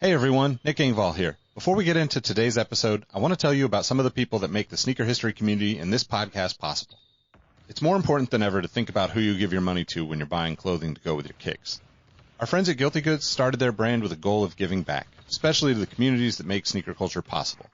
Hey everyone, Nick Engvall here. Before we get into today's episode, I want to tell you about some of the people that make the sneaker history community and this podcast possible. It's more important than ever to think about who you give your money to when you're buying clothing to go with your kicks. Our friends at Guilty Goods started their brand with a goal of giving back, especially to the communities that make sneaker culture possible.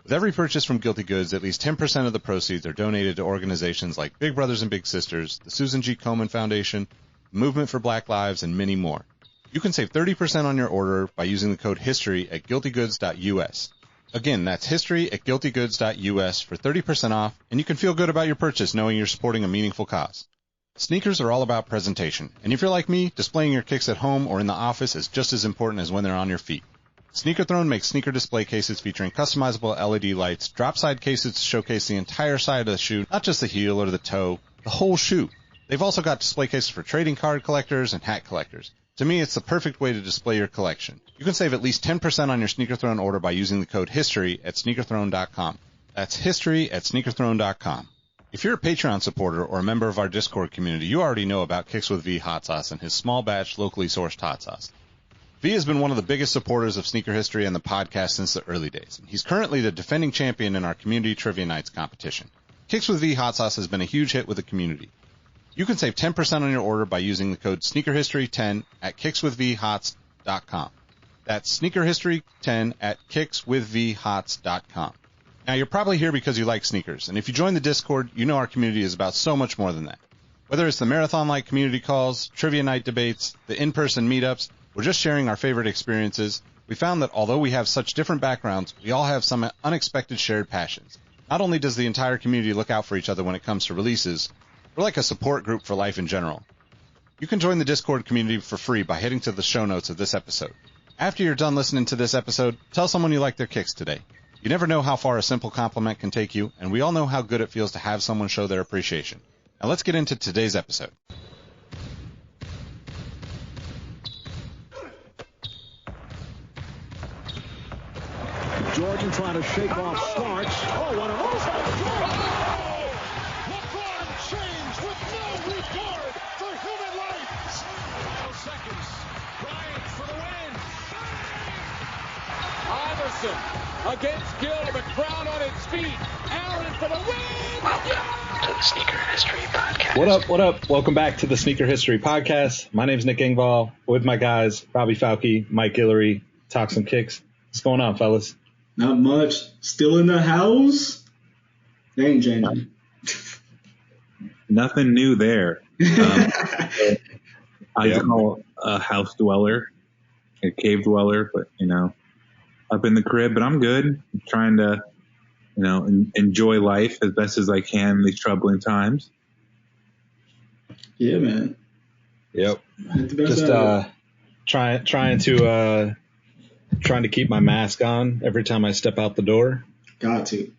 With every purchase from Guilty Goods, at least 10% of the proceeds are donated to organizations like Big Brothers and Big Sisters, the Susan G. Komen Foundation, the Movement for Black Lives, and many more. You can save 30% on your order by using the code HISTORY at guiltygoods.us. Again, that's history at guiltygoods.us for 30% off, and you can feel good about your purchase knowing you're supporting a meaningful cause. Sneakers are all about presentation, and if you're like me, displaying your kicks at home or in the office is just as important as when they're on your feet. Sneaker Throne makes sneaker display cases featuring customizable LED lights, drop-side cases to showcase the entire side of the shoe, not just the heel or the toe, the whole shoe. They've also got display cases for trading card collectors and hat collectors. To me, it's the perfect way to display your collection. You can save at least 10% on your Sneaker Throne order by using the code HISTORY at sneakerthrone.com. That's history at sneakerthrone.com. If you're a Patreon supporter or a member of our Discord community, you already know about Kicks with V hot sauce and his small batch, locally sourced hot sauce. V has been one of the biggest supporters of sneaker history and the podcast since the early days. He's currently the defending champion in our community trivia nights competition. Kicks with V hot sauce has been a huge hit with the community. You can save 10% on your order by using the code SneakerHistory10 at kickswithvhots.com. That's SneakerHistory10 at kickswithvhots.com. Now, you're probably here because you like sneakers, and if you join the Discord, you know our community is about so much more than that. Whether it's the marathon-like community calls, trivia night debates, the in-person meetups, or just sharing our favorite experiences, we found that although we have such different backgrounds, we all have some unexpected shared passions. Not only does the entire community look out for each other when it comes to releases, we're like a support group for life in general. You can join the Discord community for free by heading to the show notes of this episode. After you're done listening to this episode, tell someone you like their kicks today. You never know how far a simple compliment can take you, and we all know how good it feels to have someone show their appreciation. Now let's get into today's episode. Jordan trying to shake off Starks. Oh, what a LeBron James with no regard for human life. 12 seconds. Bryant for the win. Iverson against Gill. The crowd on its feet. Allen for the win. Welcome to the Sneaker History Podcast. What up, what up? Welcome back to the Sneaker History Podcast. My name's Nick Engvall with my guys, Robbie Falchi, Mike Guillory, Talk Some Kicks. What's going on, fellas? Not much. Still in the house? They ain't changing. Nothing new there. I call a house dweller, a cave dweller, but, up in the crib. But I'm good. I'm trying to, enjoy life as best as I can in these troubling times. Yeah, man. Yep. Just trying to keep my mask on every time I step out the door. Got to.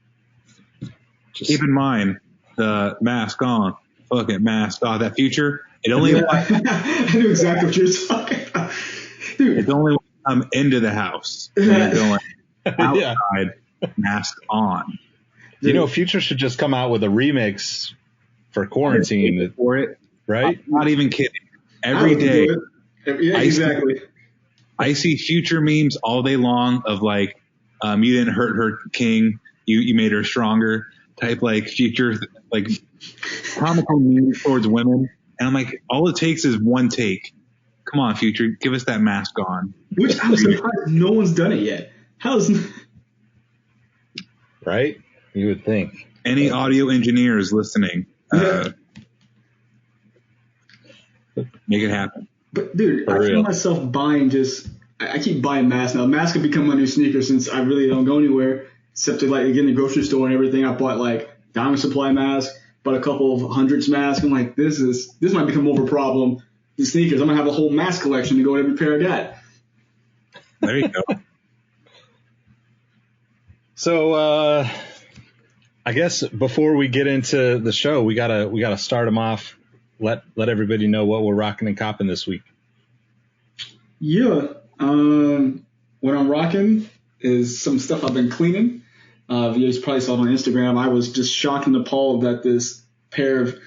Keep in mind, the mask on, fucking mask off. That future, it only I knew exactly what you were talking about. Dude. It's only when you come into the house. When you're going outside, mask on. Future should just come out with a remix for quarantine. For it. Right? I'm not even kidding. Every day. Yeah, exactly. I see Future memes all day long of like, you didn't hurt her, King. You made her stronger. Type like Future, like comical memes towards women. And I'm like, all it takes is one take. Come on, Future, give us that mask on. Which I'm surprised no one's done it yet. Right? You would think. Any audio engineers listening, make it happen. But dude, I feel myself buying I keep buying masks now. Masks have become my new sneaker since I really don't go anywhere except to like get in the grocery store and everything. I bought like Diamond Supply mask, bought a couple of hundreds masks. I'm like, this might become more of a problem than sneakers. I'm gonna have a whole mask collection to go with every pair I got. There you go. So I guess before we get into the show, we gotta start them off. Let everybody know what we're rocking and copping this week. Yeah. What I'm rocking is some stuff I've been cleaning. You probably saw it on Instagram. I was just shocked and appalled that this pair of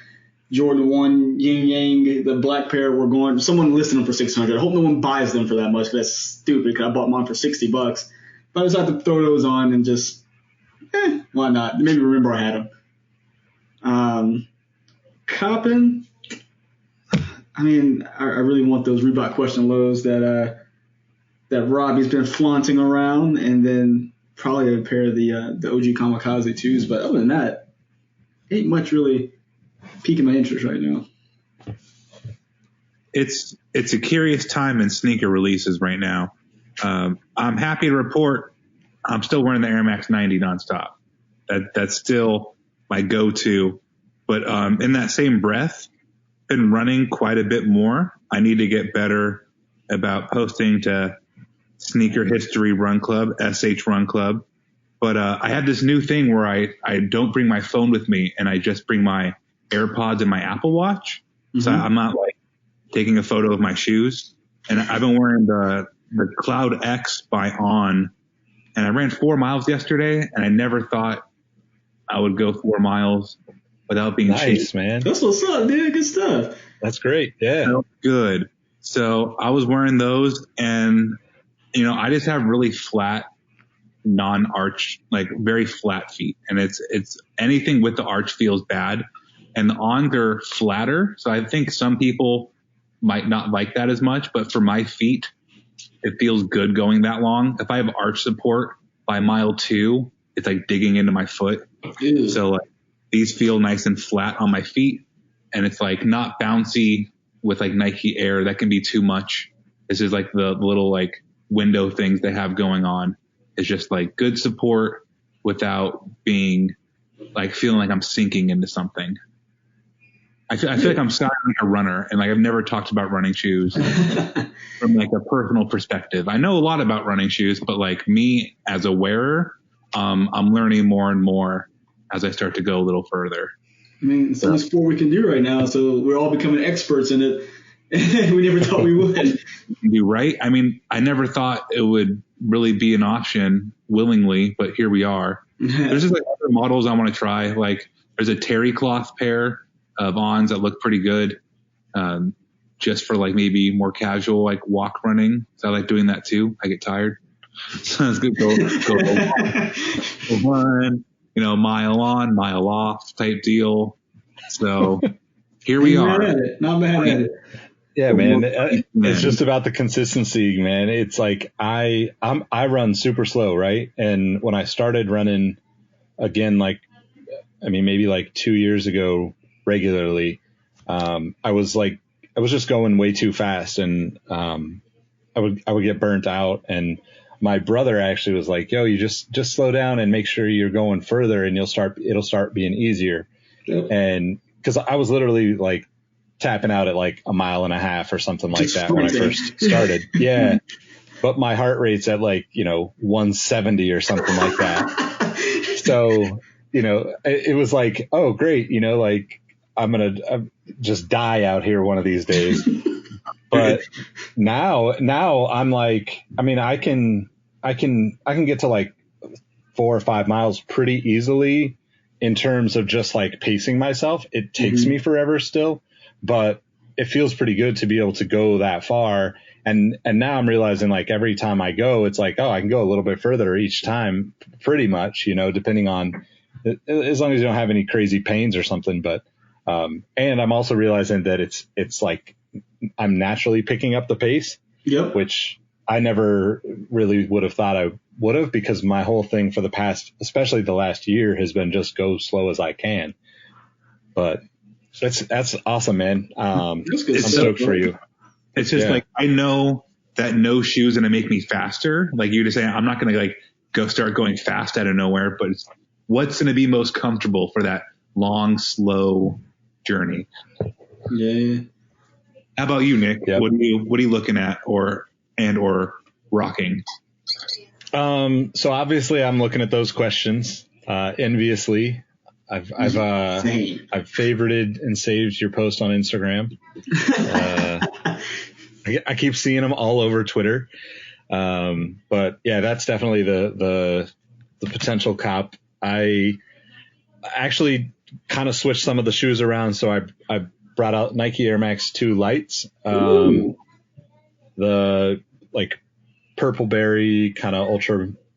Jordan 1 Yin Yang, the black pair were going. Someone listed them for $600. I hope no one buys them for that much because that's stupid. Because I bought mine for $60. But I decided to throw those on and just, why not? Maybe remember I had them. Coppin. I mean, I really want those Reebok Question Lows that Robbie's been flaunting around, and then probably a pair of the OG Kamikaze 2s. But other than that, ain't much really piquing my interest right now. It's a curious time in sneaker releases right now. I'm happy to report I'm still wearing the Air Max 90 nonstop. That's still my go-to. But in that same breath, been running quite a bit more. I need to get better about posting to Sneaker History Run Club, SH Run Club. But I have this new thing where I don't bring my phone with me, and I just bring my AirPods and my Apple Watch. Mm-hmm. So I'm not like taking a photo of my shoes. And I've been wearing the Cloud X by On, and I ran 4 miles yesterday, and I never thought I would go 4 miles without being nice, cheap. Man. That's what's up, dude. Good stuff. That's great. Yeah. Felt good. So I was wearing those, and I just have really flat, non-arch, like very flat feet, and it's anything with the arch feels bad. And the Ons are flatter, so I think some people might not like that as much, but for my feet, it feels good going that long. If I have arch support by mile 2, it's like digging into my foot. Ew. So like these feel nice and flat on my feet, and it's like not bouncy with like Nike Air. That can be too much. This is like the little like window things they have going on. It's just like good support without being like feeling like I'm sinking into something. I feel like I'm sounding like a runner, and like I've never talked about running shoes from like a personal perspective. I know a lot about running shoes, but like me as a wearer, I'm learning more and more as I start to go a little further. I mean, it's the only sport we can do right now, so we're all becoming experts in it. And we never thought we would. You're right. I mean, I never thought it would really be an option willingly, but here we are. There's just like other models I want to try. Like there's a terry cloth pair of Ons that look pretty good, just for like maybe more casual, like walk running. So I like doing that too. I get tired. So it's good. Go run, mile on, mile off type deal. So here we are. Not mad at it. Yeah, man. It's just about the consistency, man. It's like I run super slow, right? And when I started running again, maybe like 2 years ago regularly, I was just going way too fast, and I would get burnt out. And my brother actually was like, "Yo, you just slow down and make sure you're going further, and it'll start being easier." Yep. And because I was literally like tapping out at like 1.5 miles or something like that when I first started. Yeah. But my heart rate's at like, 170 or something like that. So, it was like, oh, great. Like I'm going to just die out here one of these days. But now I'm like, I mean, I can get to like 4 or 5 miles pretty easily in terms of just like pacing myself. It takes me forever still, but it feels pretty good to be able to go that far. And now I'm realizing like every time I go, it's like, oh, I can go a little bit further each time pretty much, depending on, as long as you don't have any crazy pains or something. But, and I'm also realizing that it's like I'm naturally picking up the pace, yep, which I never really would have thought I would have, because my whole thing for the past, especially the last year, has been just go slow as I can. But that's awesome, man. I'm stoked for you. It's just like, I know that no shoe is going to make me faster. Like you just saying, I'm not going to like go start going fast out of nowhere, but it's what's going to be most comfortable for that long, slow journey. Yeah. How about you, Nick? Yep. What are you looking at or rocking? So obviously I'm looking at those questions, enviously. I've favorited and saved your post on Instagram. I keep seeing them all over Twitter. But yeah, that's definitely the potential cop. I actually kind of switched some of the shoes around. So I brought out Nike Air Max 2 lights. The like purple berry kind of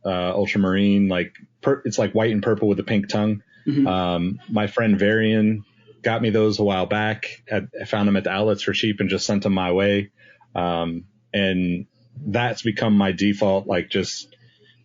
ultramarine, like it's like white and purple with a pink tongue. My friend Varian got me those a while back. I found them at the outlets for cheap and just sent them my way. And that's become my default, like just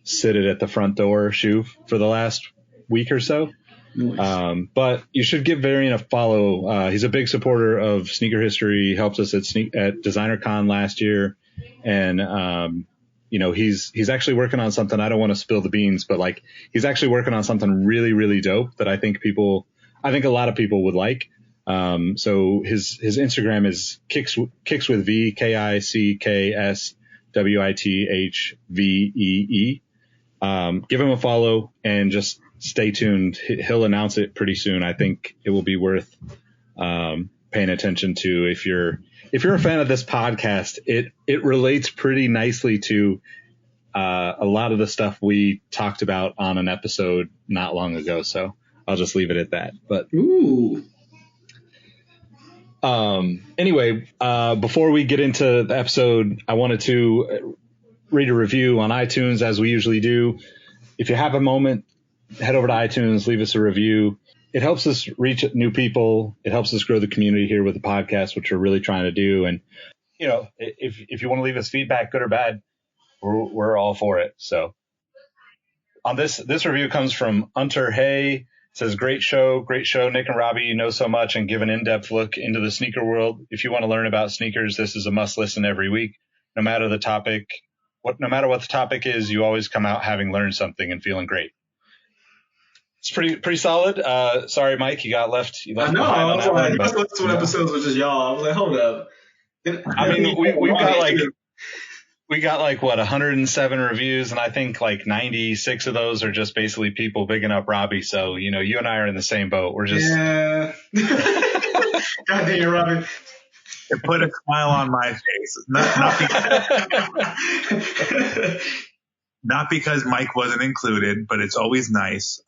sit it at the front door shoe for the last week or so. Nice. But you should give Varian a follow. He's a big supporter of Sneaker History, helped us at DesignerCon last year. And, he's actually working on something. I don't want to spill the beans, but like he's actually working on something really, really dope that I think a lot of people would like. So his Instagram is kicks with V, KICKSWITHVEE. Give him a follow and just stay tuned. He'll announce it pretty soon. I think it will be worth paying attention to. If you're a fan of this podcast, it relates pretty nicely to a lot of the stuff we talked about on an episode not long ago. So I'll just leave it at that. But anyway, before we get into the episode, I wanted to read a review on iTunes as we usually do. If you have a moment, head over to iTunes, leave us a review. It helps us reach new people. It helps us grow the community here with the podcast, which we're really trying to do. And, if you want to leave us feedback, good or bad, we're all for it. So on this review comes from Unter Hay. It says, great show. Nick and Robbie, you know so much and give an in-depth look into the sneaker world. If you want to learn about sneakers, this is a must listen every week. No matter what the topic is, you always come out having learned something and feeling great. It's pretty solid. Sorry, Mike, you got left. I know. I was like, that's what episodes was just y'all. I was like, hold up. I mean, we got like 107 reviews, and I think like 96 of those are just basically people bigging up Robbie. So you and I are in the same boat. We're just God dang it, Robbie. It put a smile on my face. Not because Mike wasn't included, but it's always nice.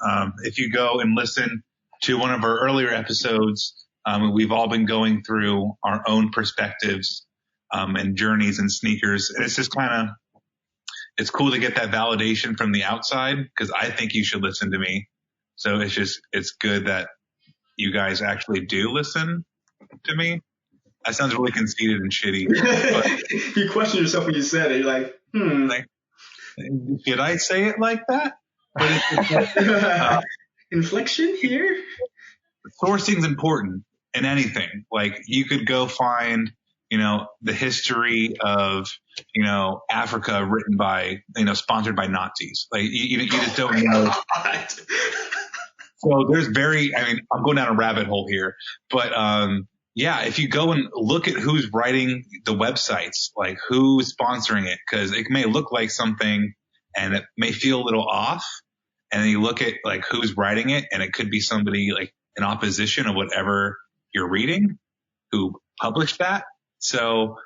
If you go and listen to one of our earlier episodes, we've all been going through our own perspectives and journeys in sneakers. And it's just it's cool to get that validation from the outside, because I think you should listen to me. So it's good that you guys actually do listen to me. That sounds really conceited and shitty. But you question yourself when you said it. You're like, should I say it like that? But inflection here? Sourcing's important in anything. Like you could go find, the history of, Africa written by, sponsored by Nazis. Like you just don't know. So there's I'm going down a rabbit hole here, but, if you go and look at who's writing the websites, like who's sponsoring it, because it may look like something and it may feel a little off. And then you look at like who's writing it, and it could be somebody like in opposition of whatever you're reading who published that. So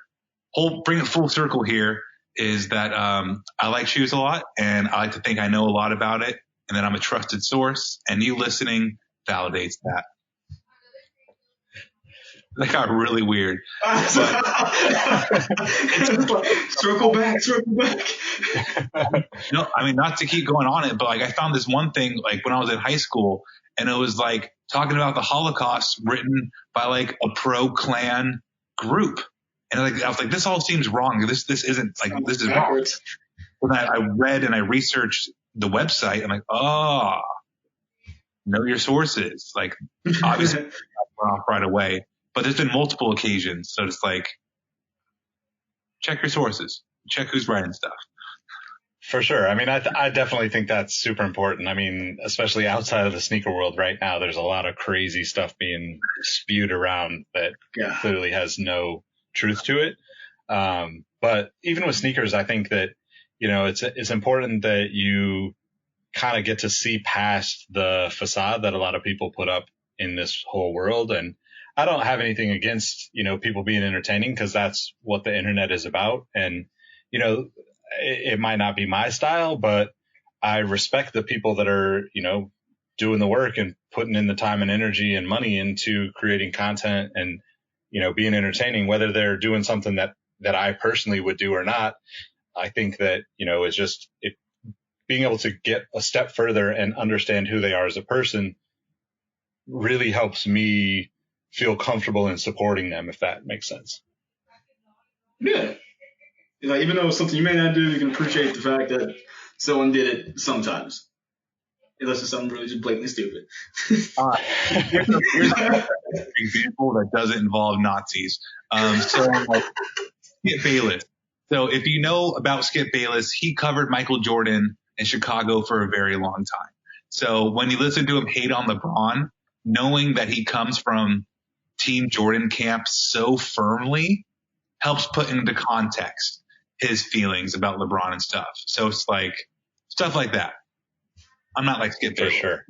bring it full circle here is that I like shoes a lot, and I like to think I know a lot about it, and that I'm a trusted source, and you listening validates that. That got really weird. Circle back. No, not to keep going on it, but like I found this one thing like when I was in high school, and it was like talking about the Holocaust written by like a pro-Klan group. And I was like, this all seems wrong. This isn't like, this is wrong. When I read and I researched the website, I'm like, know your sources. Like obviously off right away. But there's been multiple occasions. So it's like, check your sources, check who's writing stuff. For sure. I definitely think that's super important. Especially outside of the sneaker world right now, there's a lot of crazy stuff being spewed around that clearly has no truth to it. But even with sneakers, I think that, it's important that you kind of get to see past the facade that a lot of people put up in this whole world. And I don't have anything against, people being entertaining, because that's what the internet is about. And, it might not be my style, but I respect the people that are, doing the work and putting in the time and energy and money into creating content and, being entertaining, whether they're doing something that I personally would do or not. I think that, it's just being able to get a step further and understand who they are as a person really helps me feel comfortable in supporting them, if that makes sense. Yeah. Like, even though it's something you may not do, you can appreciate the fact that someone did it sometimes. Unless it's something really just blatantly stupid. Here's an example that doesn't involve Nazis. Skip Bayless. So if you know about Skip Bayless, he covered Michael Jordan in Chicago for a very long time. So when you listen to him hate on LeBron, knowing that he comes from Team Jordan camp so firmly helps put into context his feelings about LeBron and stuff. So it's like stuff like that. I'm not like Skip Bayless. For sure.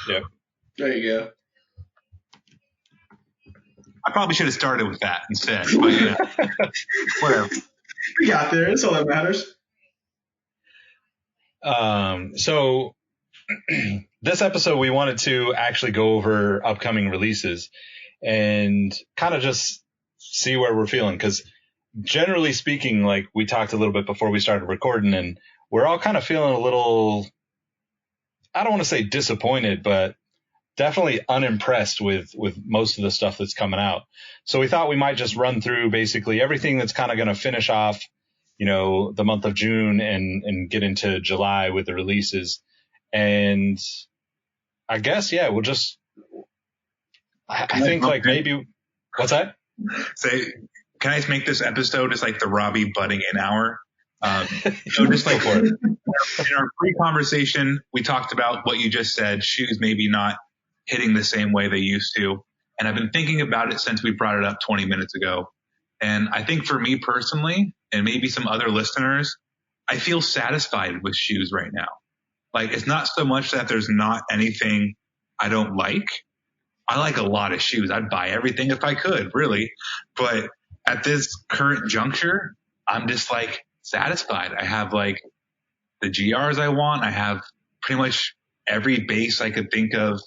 Yep. There you go. I probably should have started with that instead. But yeah, whatever. We got there. That's all that matters. So this episode, we wanted to actually go over upcoming releases and kind of just see where we're feeling. Because generally speaking, like we talked a little bit before we started recording, and we're all kind of feeling a little, I don't want to say disappointed, but definitely unimpressed with most of the stuff that's coming out. So we thought we might just run through basically everything that's kind of going to finish off, the month of June and get into July with the releases. And I guess, yeah, we'll just, I think like maybe, what's that? Say, can I just make this episode just like the Robbie butting in hour? Just like for it. In our pre-conversation, we talked about what you just said, shoes maybe not hitting the same way they used to. And I've been thinking about it since we brought it up 20 minutes ago. And I think for me personally, and maybe some other listeners, I feel satisfied with shoes right now. Like, it's not so much that there's not anything I don't like. I like a lot of shoes. I'd buy everything if I could, really. But at this current juncture, I'm just like satisfied. I have like the GRs I want. I have pretty much every base I could think of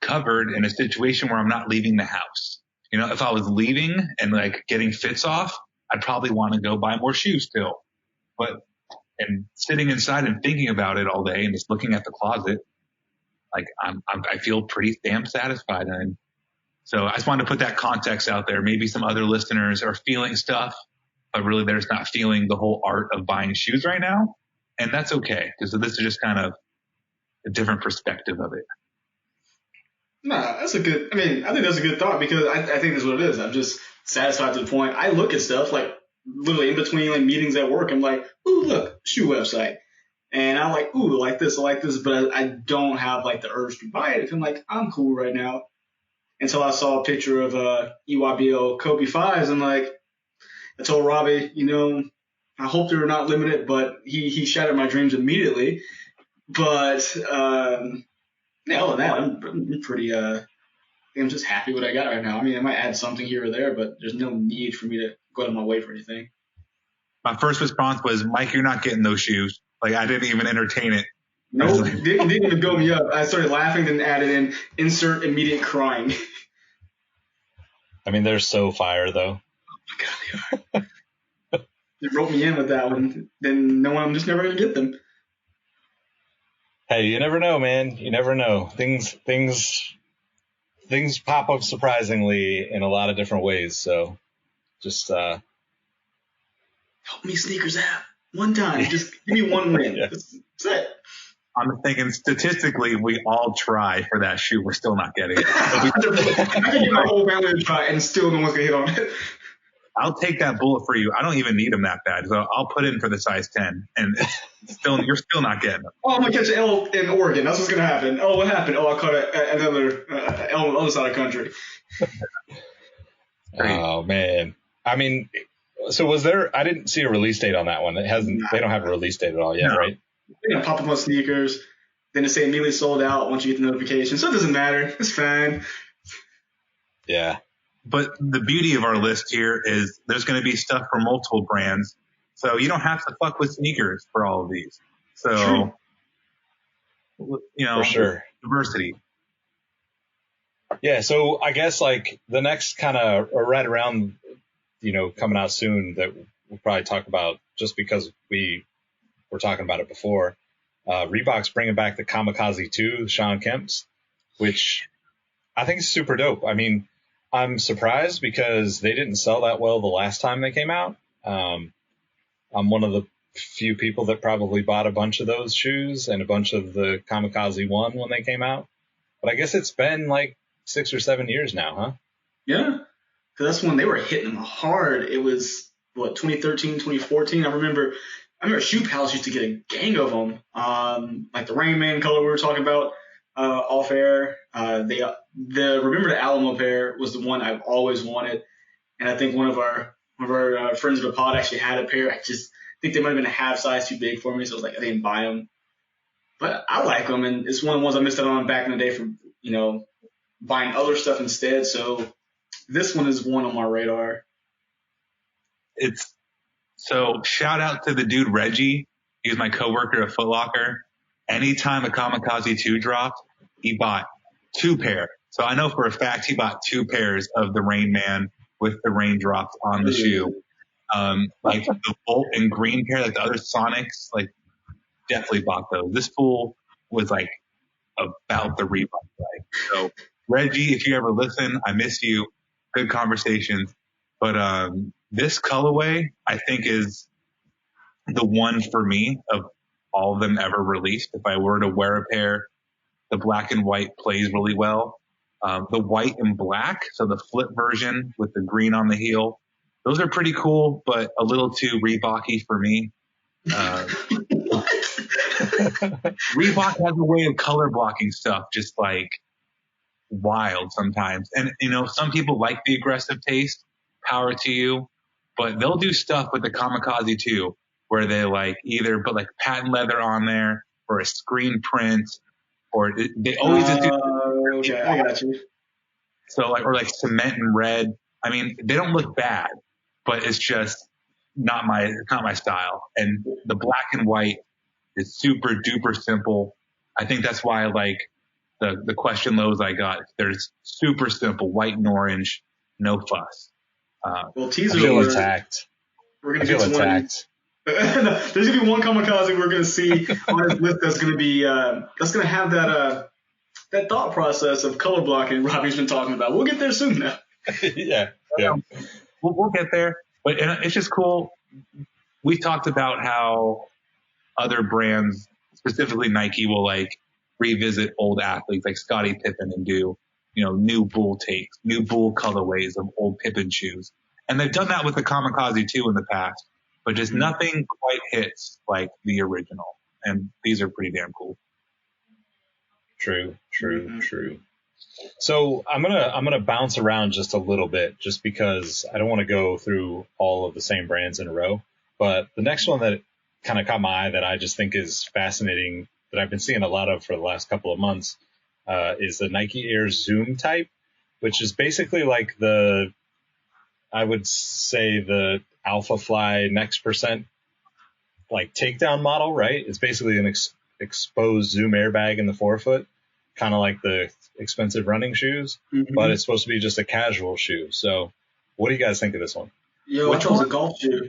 covered in a situation where I'm not leaving the house. If I was leaving and like getting fits off, I'd probably want to go buy more shoes still. But and sitting inside and thinking about it all day and just looking at the closet, like I feel pretty damn satisfied. And so I just wanted to put that context out there. Maybe some other listeners are feeling stuff, but really they're just not feeling the whole art of buying shoes right now. And that's okay, because this is just kind of a different perspective of it. Nah, I think that's a good thought, because I think that's what it is. I'm just satisfied to the point. I look at stuff like literally in between like meetings at work. I'm like, ooh, look, shoe website. And I'm like, ooh, I like this, but I don't have like the urge to buy it. I'm like, I'm cool right now. Until I saw a picture of EYBL Kobe 5s. I'm like, I told Robbie, I hope they were not limited, but he shattered my dreams immediately. But yeah, other than that, I'm pretty, I'm just happy with what I got right now. I mean, I might add something here or there, but there's no need for me to go out of my way for anything. My first response was, Mike, you're not getting those shoes. Like, I didn't even entertain it. Nope, didn't even go me up. I started laughing, then added in, insert immediate crying. I mean, they're so fire, though. Oh, my God, they are. They wrote me in with that one. Then no, I'm just never going to get them. Hey, you never know, man. You never know. Things pop up surprisingly in a lot of different ways. So just help me, Sneakers app. One time. Just give me one win. Yeah. That's it. I'm thinking statistically, we all try for that shoe. We're still not getting it. I can get my whole family to try and still no one's going to hit on it. I'll take that bullet for you. I don't even need them that bad. So I'll put in for the size 10 and you're still not getting them. Oh, I'm going to catch an L in Oregon. That's what's going to happen. Oh, what happened? Oh, I caught another L on the other side of the country. Oh, man. I mean, so I didn't see a release date on that one. They don't have a release date at all yet, right? They're going to pop up on sneakers. Then they say immediately sold out once you get the notification. So it doesn't matter. It's fine. Yeah. But the beauty of our list here is there's going to be stuff for multiple brands. So you don't have to fuck with sneakers for all of these. So True. For sure. Diversity. Yeah, so I guess like the next kind of right around, coming out soon that we'll probably talk about just because we were talking about it before. Reebok's bringing back the Kamikaze 2, Sean Kemp's, which I think is super dope. I mean, I'm surprised because they didn't sell that well the last time they came out. I'm one of the few people that probably bought a bunch of those shoes and a bunch of the Kamikaze 1 when they came out. But I guess it's been like 6 or 7 years now, huh? Yeah, because that's when they were hitting them hard. It was, 2013, 2014. I remember Shoe Palace used to get a gang of them, like the Rain Man color we were talking about off air. Remember the Alamo pair was the one I've always wanted, and I think one of our friends of the pod actually had a pair. I just think they might have been a half size too big for me, so I was like, I didn't buy them. But I like them, and it's one of the ones I missed out on back in the day from buying other stuff instead. So this one is one on my radar. So shout out to the dude Reggie. He was my coworker at Foot Locker. Anytime a Kamikaze 2 dropped, he bought 2 pair. So I know for a fact he bought 2 pairs of the Rain Man with the raindrops on the shoe. Like the Bolt and green pair, like the other Sonics, like definitely bought those. This fool was like about the Reebok life. So Reggie, if you ever listen, I miss you. Good conversations. But this colorway, I think, is the one for me of all of them ever released. If I were to wear a pair, the black and white plays really well. The white and black, so the flip version with the green on the heel, those are pretty cool, but a little too Reebok-y for me. Reebok has a way of color blocking stuff just like wild sometimes. And, some people like the aggressive taste, power to you, but they'll do stuff with the Kamikaze 2 where they like either put like patent leather on there or a screen print, or they always just do. Okay, I got you. So or like cement and red. I mean, they don't look bad, but it's just not my style. And the black and white is super duper simple. I think that's why I like the question lows I got. There's super simple, white and orange, no fuss. Teaser. I feel attacked. We're gonna get attacked. There's gonna be one Kamikaze we're gonna see on his list that's gonna be that's gonna have that thought process of color blocking Robbie's been talking about. We'll get there soon now. Yeah. We'll get there. But it's just cool. We talked about how other brands, specifically Nike, will like revisit old athletes like Scottie Pippen and do, new Bull takes, new Bull colorways of old Pippen shoes. And they've done that with the Kamikaze 2 in the past, but just nothing quite hits like the original. And these are pretty damn cool. True. So I'm gonna bounce around just a little bit, just because I don't want to go through all of the same brands in a row. But the next one that kind of caught my eye that I just think is fascinating, that I've been seeing a lot of for the last couple of months, is the Nike Air Zoom type, which is basically like I would say the Alpha Fly Next Percent like takedown model, right? It's basically an exposed Zoom airbag in the forefoot, kind of like the expensive running shoes, but it's supposed to be just a casual shoe. So what do you guys think of this one? Yo, I thought it was a golf shoe.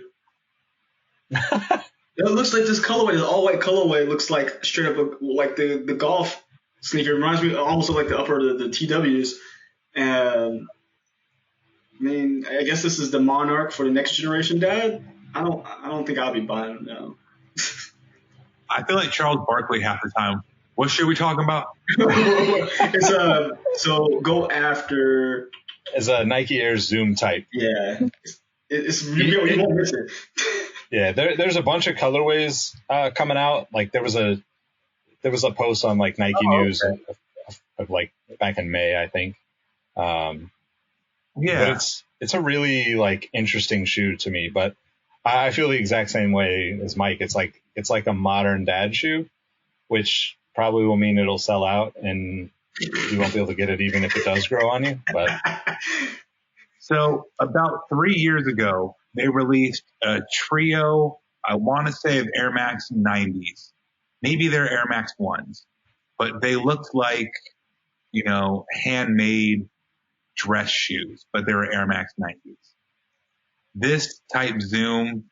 It looks like this colorway, the all white colorway, looks like straight up like the golf sneaker. It reminds me almost of like the upper of the TWs. And I mean, I guess this is the Monarch for the next generation, Dad. I don't think I'll be buying them now. I feel like Charles Barkley half the time. What shoe are we talking about? So go after. It's a Nike Air Zoom type. Yeah, you won't miss it. Yeah, there's a bunch of colorways coming out. Like there was a post on like Nike News of like back in May, I think. But it's a really like interesting shoe to me. But I feel the exact same way as Mike. It's like a modern dad shoe, which probably will mean it'll sell out and you won't be able to get it even if it does grow on you. But so about 3 years ago, they released a trio, I want to say, of Air Max 90s. Maybe they're Air Max 1s. but they looked like, handmade dress shoes, but they were Air Max 90s. This type Zoom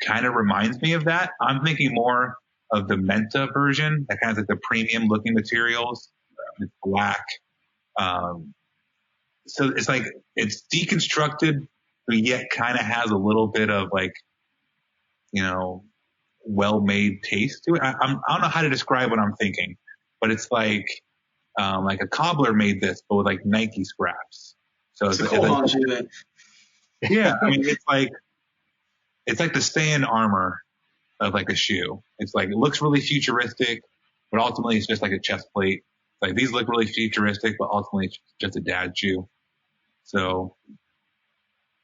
kind of reminds me of that. I'm thinking more of the Menta version that has like the premium looking materials. It's black. So it's like it's deconstructed, but yet kind of has a little bit of like, well-made taste to it. I don't know how to describe what I'm thinking, but it's like a cobbler made this, but with like Nike scraps. So it's a cold on shoe then. Yeah, I mean it's like the stand armor of like a shoe. It's like it looks really futuristic, but ultimately it's just like a chest plate. Like these look really futuristic, but ultimately it's just a dad shoe. So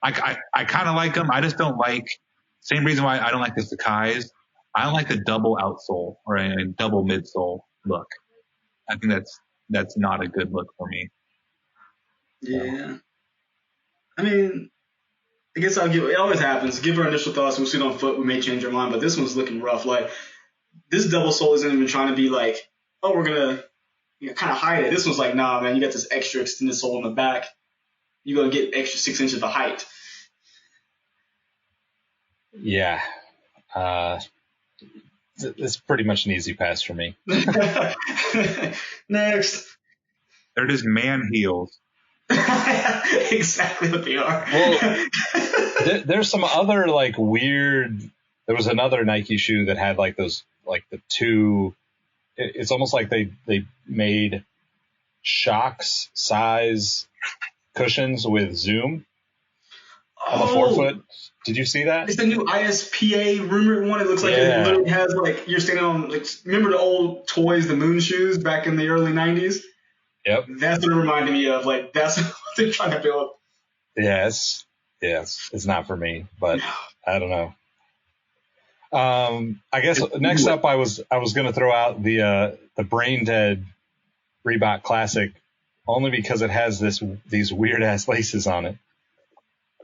I kind of like them. I just don't like, same reason why I don't like the Sakai's. I don't like the double outsole or a double midsole look. I think that's not a good look for me. Yeah. I mean, I guess it always happens. Give our initial thoughts. We'll see it on foot. We may change our mind, but this one's looking rough. Like, this double sole isn't even trying to be like, oh, we're going to kind of hide it. This one's like, nah, man, you got this extra extended sole in the back. You're going to get extra 6 inches of height. Yeah. It's pretty much an easy pass for me. Next. They're just man heels. Exactly what they are. Well, there's some other like weird. There was another Nike shoe that had like those, like the two. It's almost like they made Shox size cushions with Zoom on the forefoot. Did you see that? It's the new ISPA rumored one. It looks like it literally has like you're standing on. Like, remember the old toys, the moon shoes back in the early '90s? Yep. That's what it reminded me of. Like that's what they're trying to build. Yes. It's not for me, but I don't know. I guess next up, I was going to throw out the Brain Dead Reebok Classic, only because it has these weird ass laces on it.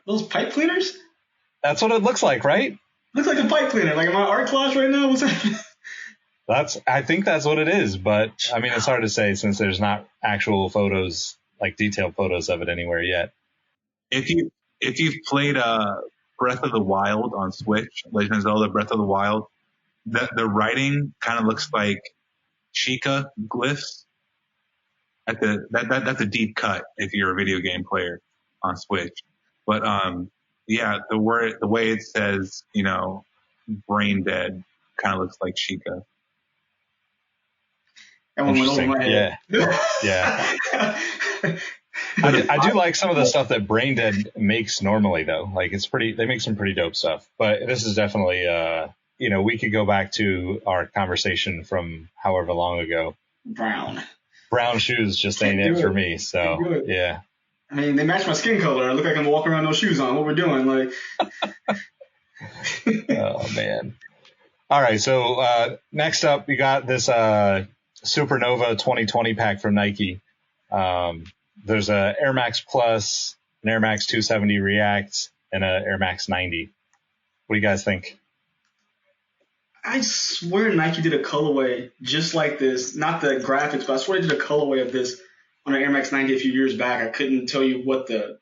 Those pipe cleaners? That's what it looks like, right? Looks like a pipe cleaner. Like in my art class right now. What's happening? I think that's what it is, but I mean, it's hard to say since there's not actual photos, like detailed photos of it anywhere yet. If you've played Breath of the Wild on Switch, Legend of Zelda Breath of the Wild, the writing kind of looks like Chica glyphs. That's a deep cut if you're a video game player on Switch. But the way it says, brain dead kind of looks like Chica. That one went over my head. Yeah. I do like some of the stuff that Brain Dead makes normally, though. Like they make some pretty dope stuff. But this is definitely, we could go back to our conversation from however long ago. Brown shoes just ain't it for me. So yeah. I mean, they match my skin color. I look like I'm walking around with no shoes on. What we're doing, like. Oh man. All right. So next up, we got this Supernova 2020 pack from Nike. There's a Air Max Plus, an Air Max 270 React, and a Air Max 90. What do you guys think? I swear Nike did a colorway just like this. Not the graphics, but I swear they did a colorway of this on an Air Max 90 a few years back. I couldn't tell you what the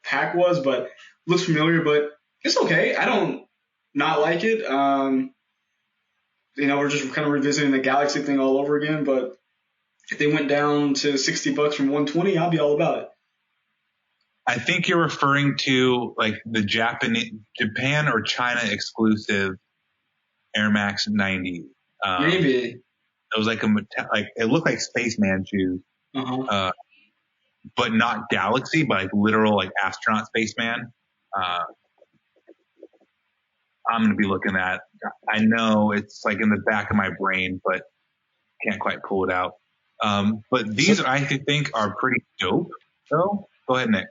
pack was, but it looks familiar, but it's okay. I don't not like it. We're just kind of revisiting the Galaxy thing all over again, but if they went down to $60 from 120, I'll be all about it. I think you're referring to like the Japan or China exclusive Air Max 90. Maybe. It was like it looked like Spaceman shoes, but not Galaxy, but like literal like astronaut Spaceman. I'm gonna be looking at. I know it's like in the back of my brain, but can't quite pull it out. But these I think are pretty dope. So go ahead, Nick.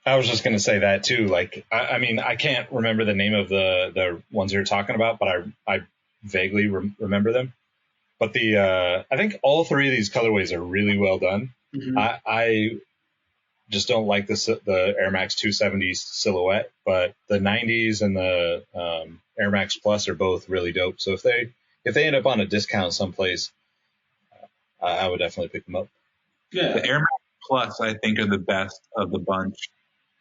I was just going to say that too. Like, I mean, I can't remember the name of the ones you're talking about, but I vaguely remember them. But I think all three of these colorways are really well done. Mm-hmm. I just don't like the Air Max 270 silhouette, but the 90s and the Air Max Plus are both really dope. So if they end up on a discount someplace, I would definitely pick them up. Yeah. The Air Max Plus, I think, are the best of the bunch.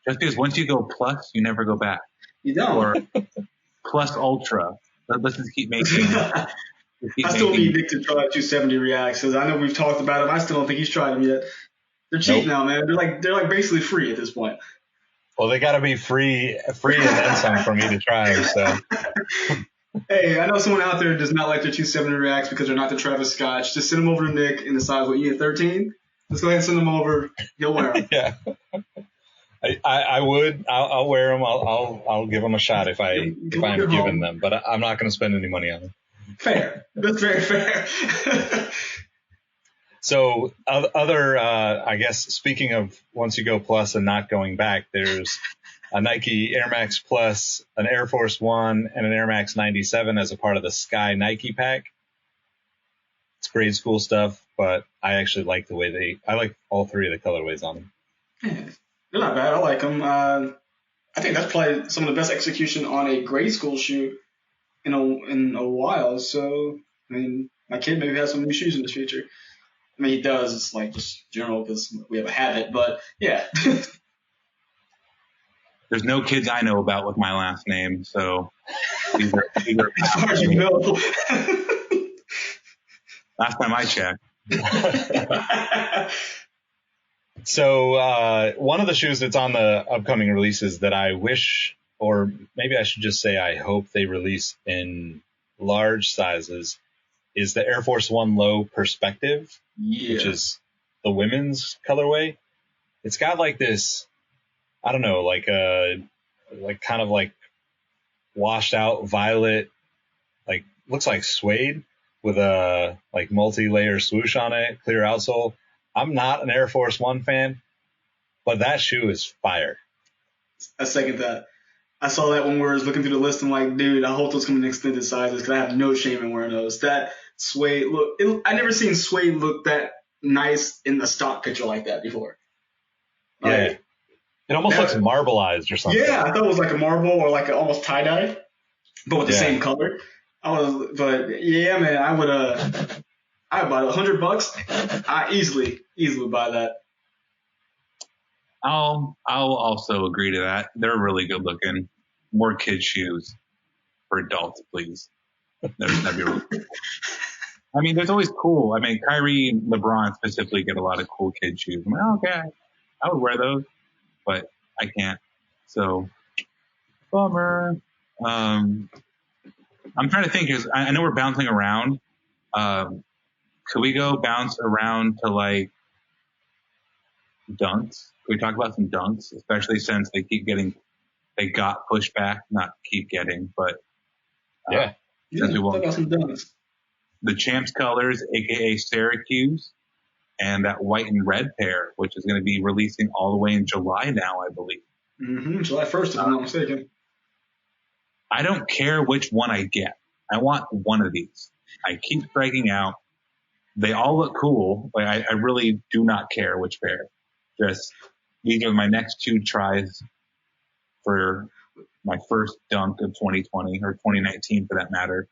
Just because once you go Plus, you never go back. You don't. Or Plus Ultra. Let's just keep making. I still need Nick to try 270 Reacts because I know we've talked about them. I still don't think he's tried them yet. They're cheap now, man. They're like basically free at this point. Well, they got to be free and then some for me to try them. So. Hey, I know someone out there does not like their 270 Reacts because they're not the Travis Scotch. Just send them over to Nick in the size what you get 13. Let's go ahead and send them over. He'll wear them. Yeah. I would. I'll wear them. I'll give them a shot if I'm given them, but I'm not going to spend any money on them. Fair. That's very fair. So other, I guess, speaking of once you go Plus and not going back, there's a Nike Air Max Plus, an Air Force One, and an Air Max 97 as a part of the Sky Nike pack. It's grade school stuff, but I actually like the way I like all three of the colorways on them. Yeah, they're not bad. I like them. I think that's probably some of the best execution on a grade school shoe in a while. So, I mean, my kid maybe has some new shoes in the future. I mean, he does. It's like just general because we have a habit. But, yeah. There's no kids I know about with my last name, so these are as far as you know. Last time I checked. So one of the shoes that's on the upcoming releases that I wish, or maybe I should just say I hope they release in large sizes, is the Air Force One Low Perspective, which is the women's colorway. It's got like this, I don't know, like kind of like washed out violet, like looks like suede with a like multi-layer swoosh on it, clear outsole. I'm not an Air Force One fan, but that shoe is fire. I second that. I saw that when we were looking through the list. I'm like, dude, I hope those come in extended sizes because I have no shame in wearing those. That suede look, I never seen suede look that nice in a stock picture like that before. Like, it almost looks marbleized or something. Yeah, I thought it was like a marble or like almost tie-dye, but with the same color. But yeah, man, I would buy $100. I easily would buy that. I'll also agree to that. They're really good looking. More kid shoes for adults, please. That'd be really cool. I mean, there's always cool. I mean, Kyrie and LeBron specifically get a lot of cool kid shoes. I'm like, okay, I would wear those, but I can't. So, bummer. I'm trying to think. I know we're bouncing around. Could we go bounce around to like dunks? Could we talk about some dunks, especially since they got pushed back, not keep getting, but since we won't. Talk about some dunks. The Champs colors, aka Syracuse, and that white and red pair, which is going to be releasing all the way in July now, I believe. Mm-hmm. July 1st, if I'm not mistaken. I don't care which one I get. I want one of these. I keep striking out. They all look cool. Like I really do not care which pair. Just these are my next two tries for my first dunk of 2020 or 2019 for that matter,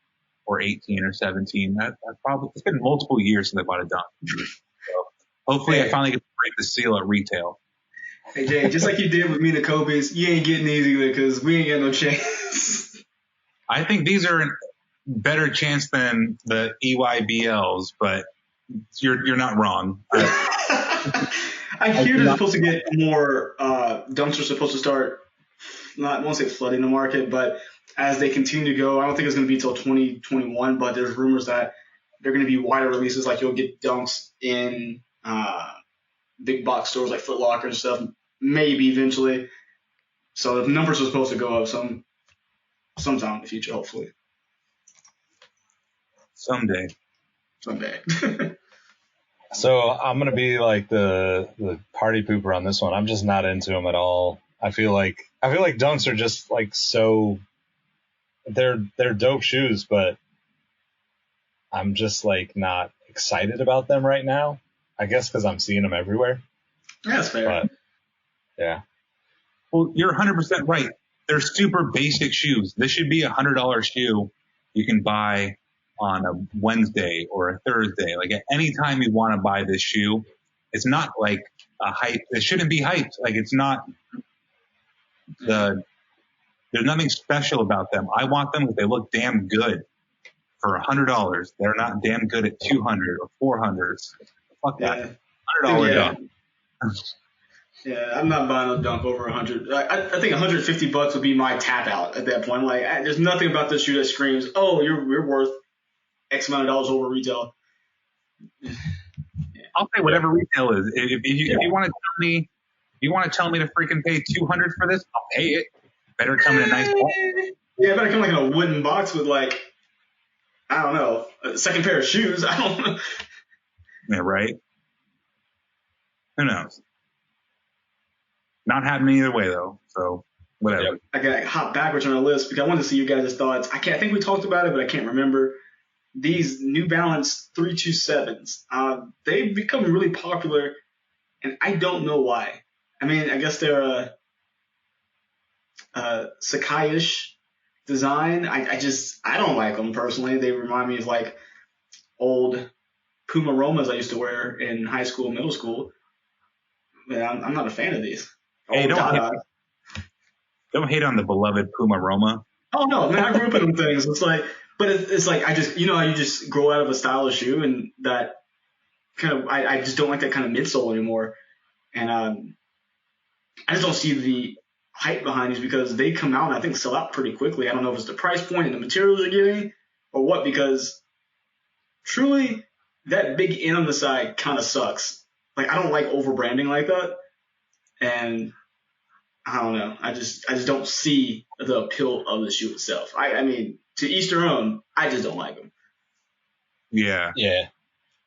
or 18 or 17. It's been multiple years since I bought a dunk. So hopefully I finally get to break the seal at retail. Hey Jay, just like you did with me and the Kobe's, you ain't getting these either because we ain't got no chance. I think these are a better chance than the EYBLs, but you're not wrong. I hear they're supposed to get more dunks are supposed to start, I won't say flooding the market, but as they continue to go, I don't think it's going to be till 2021, but there's rumors that they're going to be wider releases, like you'll get dunks in big box stores like Foot Locker and stuff, maybe eventually. So the numbers are supposed to go up sometime in the future, hopefully. Someday. So I'm going to be like the party pooper on this one. I'm just not into them at all. I feel like dunks are just like so they're dope shoes, but I'm just like not excited about them right now. I guess because I'm seeing them everywhere. That's fair. But, yeah. Well, you're 100% right. They're super basic shoes. This should be $100 shoe you can buy on a Wednesday or a Thursday. Like at any time you want to buy this shoe, it's not like a hype. It shouldn't be hyped. Like it's not there's nothing special about them. I want them because they look damn good for $100. They're not damn good at $200 or $400. Fuck that. $100 dunk. Yeah, I'm not buying a dunk over 100. I think $150 would be my tap out at that point. Like, there's nothing about this shoe that screams, "Oh, you're worth X amount of dollars over retail." I'll pay whatever retail is. If you want to tell me to freaking pay $200 for this, I'll pay it. Better come in a nice box. Yeah, better come like in a wooden box with like, I don't know, a second pair of shoes. I don't know. Yeah, right. Who knows? Not happening either way though. So whatever. Yep. I got to hop backwards on the list because I wanted to see you guys' thoughts. I think we talked about it, but I can't remember. These New Balance 327s, they've become really popular, and I don't know why. I mean, I guess they're a Sakai-ish design. I don't like them personally. They remind me of like old Puma Romas I used to wear in high school, middle school. But I'm not a fan of these. Hey, don't hate on the beloved Puma Roma. Oh no, man, I grew up in them things. It's like, but it's like I just, you know, how you just grow out of a style of shoe, and that kind of I just don't like that kind of midsole anymore. And I just don't see the hype behind these because they come out and I think sell out pretty quickly. I don't know if it's the price point and the materials you're getting or what, because truly that big N on the side kind of sucks. Like, I don't like over branding like that, and I don't know. I just don't see the appeal of the shoe itself. I mean, to each their own. I just don't like them. Yeah. Yeah.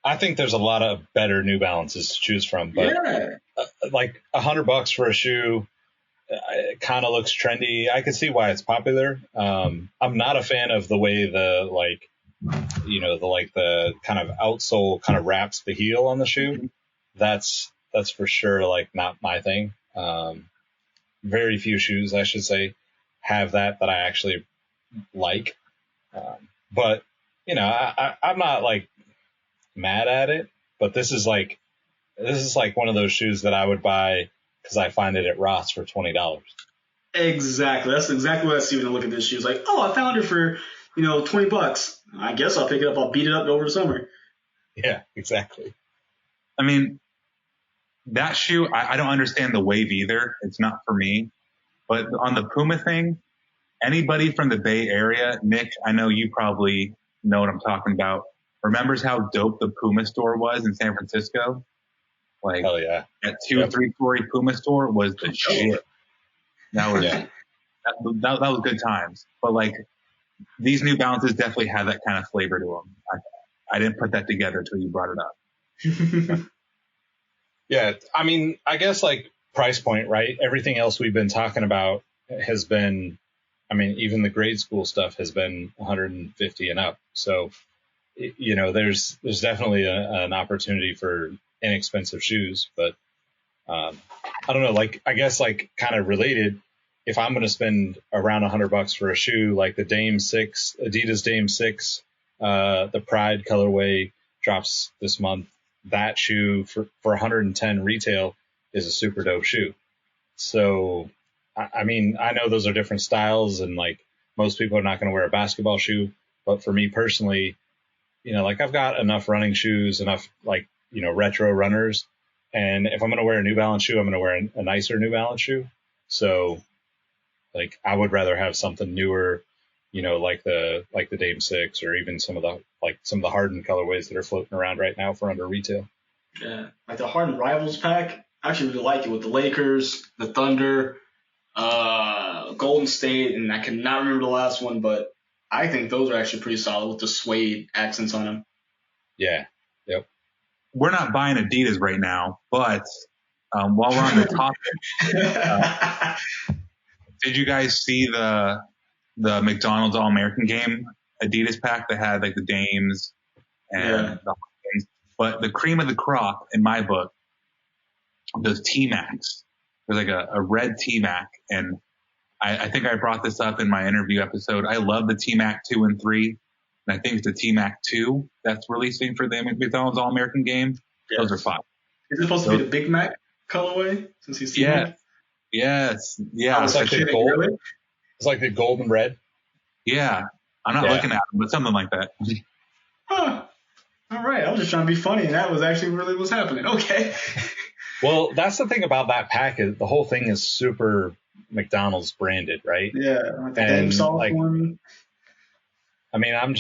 I think there's a lot of better New Balances to choose from, but like $100 for a shoe, it kind of looks trendy. I can see why it's popular. I'm not a fan of the way the kind of outsole kind of wraps the heel on the shoe. That's for sure like not my thing. Very few shoes, I should say, have that I actually like. But you know, I'm not like mad at it, but this is like one of those shoes that I would buy because I find it at Ross for $20. Exactly. That's exactly what I see when I look at this shoe. It's like, oh, I found it for, $20. I guess I'll pick it up. I'll beat it up over the summer. Yeah, exactly. I mean, that shoe, I don't understand the wave either. It's not for me. But on the Puma thing, anybody from the Bay Area, Nick, I know you probably know what I'm talking about, remembers how dope the Puma store was in San Francisco? Like, hell yeah. That 2 or 3 story Puma store was the shit. That was, that was good times. But like, these New Balances definitely have that kind of flavor to them. I didn't put that together until you brought it up. Yeah, I mean, I guess like price point, right? Everything else we've been talking about has been, I mean, even the grade school stuff has been 150 and up. So, there's definitely an opportunity for inexpensive shoes, but I don't know, like, I guess like kind of related, if I'm going to spend around $100 for a shoe, like the Adidas Dame 6, the Pride colorway drops this month. That shoe for 110 retail is a super dope shoe. So, I mean, I know those are different styles and like most people are not going to wear a basketball shoe, but for me personally, like I've got enough running shoes, enough like, retro runners. And if I'm going to wear a New Balance shoe, I'm going to wear a nicer New Balance shoe. So like I would rather have something newer, like the Dame 6 or even some of the hardened colorways that are floating around right now for under retail. Yeah, like the hardened Rivals pack. I actually really like it with the Lakers, the Thunder, Golden State, and I cannot remember the last one, but I think those are actually pretty solid with the suede accents on them. Yeah. Yep. We're not buying Adidas right now, but while we're on the topic, did you guys see the McDonald's All-American game Adidas pack that had like the Dames and the Hawkins? But the cream of the crop in my book, those T-Macs. There's like a red T-Mac, and I think I brought this up in my interview episode. I love the T-Mac 2 and 3. and I think it's the T-Mac 2 that's releasing for the McDonald's All-American game. Yes. Those are fire. Is it supposed to be the Big Mac colorway since he's T-Mac? Yes. Yeah. It's like the gold. Really? It's like the gold and red. Yeah. I'm not looking at them, but something like that. Huh. All right. I was just trying to be funny, and that was actually really what's happening. Okay. Well, that's the thing about that pack is the whole thing is super McDonald's branded, right? Yeah. And like, I mean, I'm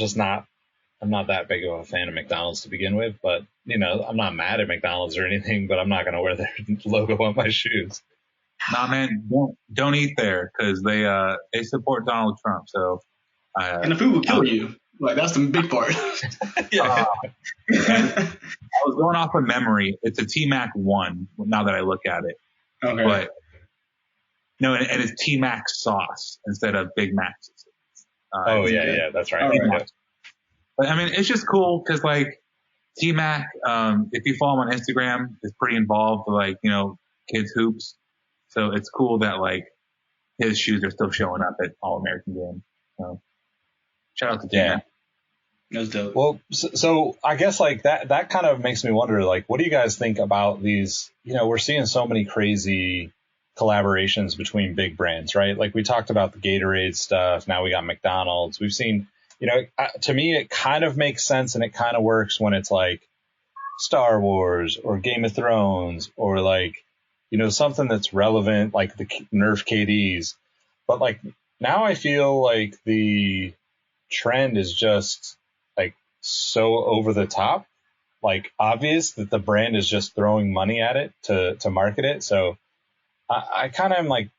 not that big of a fan of McDonald's to begin with, but you know, I'm not mad at McDonald's or anything, but I'm not going to wear their logo on my shoes. Nah, man, don't eat there because they support Donald Trump. So, and the food will kill you. Like that's the big part. Yeah. I was going off of memory. It's a T-Mac 1. Now that I look at it, okay. But no, and it's T-Mac sauce instead of Big Mac. Yeah, that's right. Right. But I mean, it's just cool because like T-Mac, if you follow him on Instagram, is pretty involved with like, you know, kids hoops. So it's cool that like his shoes are still showing up at All-American game. So shout out to T-Mac. That was dope. Well, so I guess like that kind of makes me wonder, like, what do you guys think about these? You know, we're seeing so many crazy collaborations between big brands, right? Like we talked about the Gatorade stuff. Now we got McDonald's. We've seen, you know, to me, it kind of makes sense and it kind of works when it's like Star Wars or Game of Thrones or like, you know, something that's relevant, like the Nerf KDs. But like now I feel like the trend is just like so over the top, like obvious that the brand is just throwing money at it to market it. So I kind of am like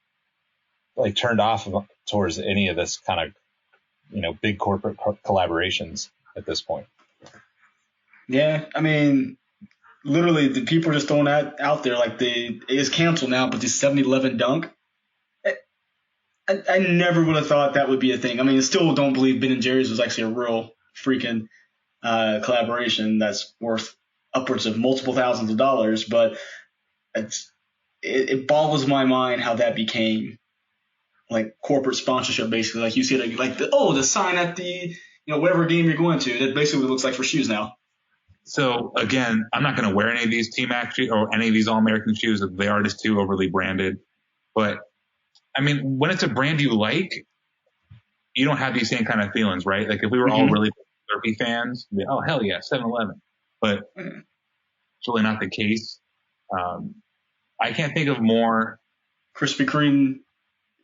turned off towards any of this kind of, you know, big corporate collaborations at this point. Yeah, I mean, literally, the people are just throwing that out there. Like it is canceled now, but the 7-Eleven dunk, I never would have thought that would be a thing. I mean, I still don't believe Ben and Jerry's was actually a real freaking collaboration that's worth upwards of multiple thousands of dollars. But it boggles my mind how that became like corporate sponsorship, basically. Like you see, like the sign at the, you know, whatever game you're going to. That basically what it looks like for shoes now. So again, I'm not going to wear any of these T-Mac shoes or any of these All-American shoes. They are just too overly branded. But I mean, when it's a brand you like, you don't have these same kind of feelings, right? Like if we were all really Slurpee fans, we'd be, oh hell yeah, 7-Eleven. But it's really not the case. I can't think of more. Krispy Kreme,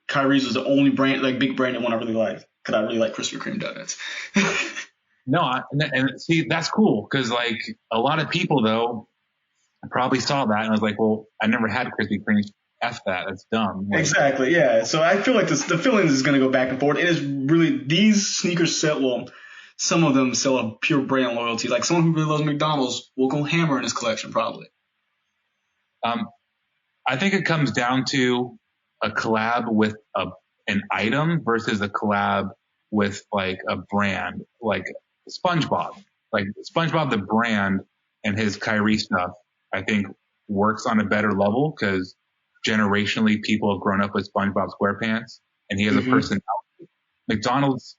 Kyrie's was the only brand, like big brand that one I really liked. Because I really like Krispy Kreme donuts. No, and see, that's cool because like a lot of people though probably saw that and was like, well, I never had Krispy Kreme. F that. That's dumb. Like, exactly. Yeah. So I feel like the feelings is going to go back and forth. It is really, these sneakers sell, well, some of them sell a pure brand loyalty. Like someone who really loves McDonald's will go hammer in his collection probably. I think it comes down to a collab with an item versus a collab with like a brand, like SpongeBob. Like SpongeBob, the brand, and his Kyrie stuff, I think works on a better level because generationally people have grown up with SpongeBob SquarePants and he has a personality. McDonald's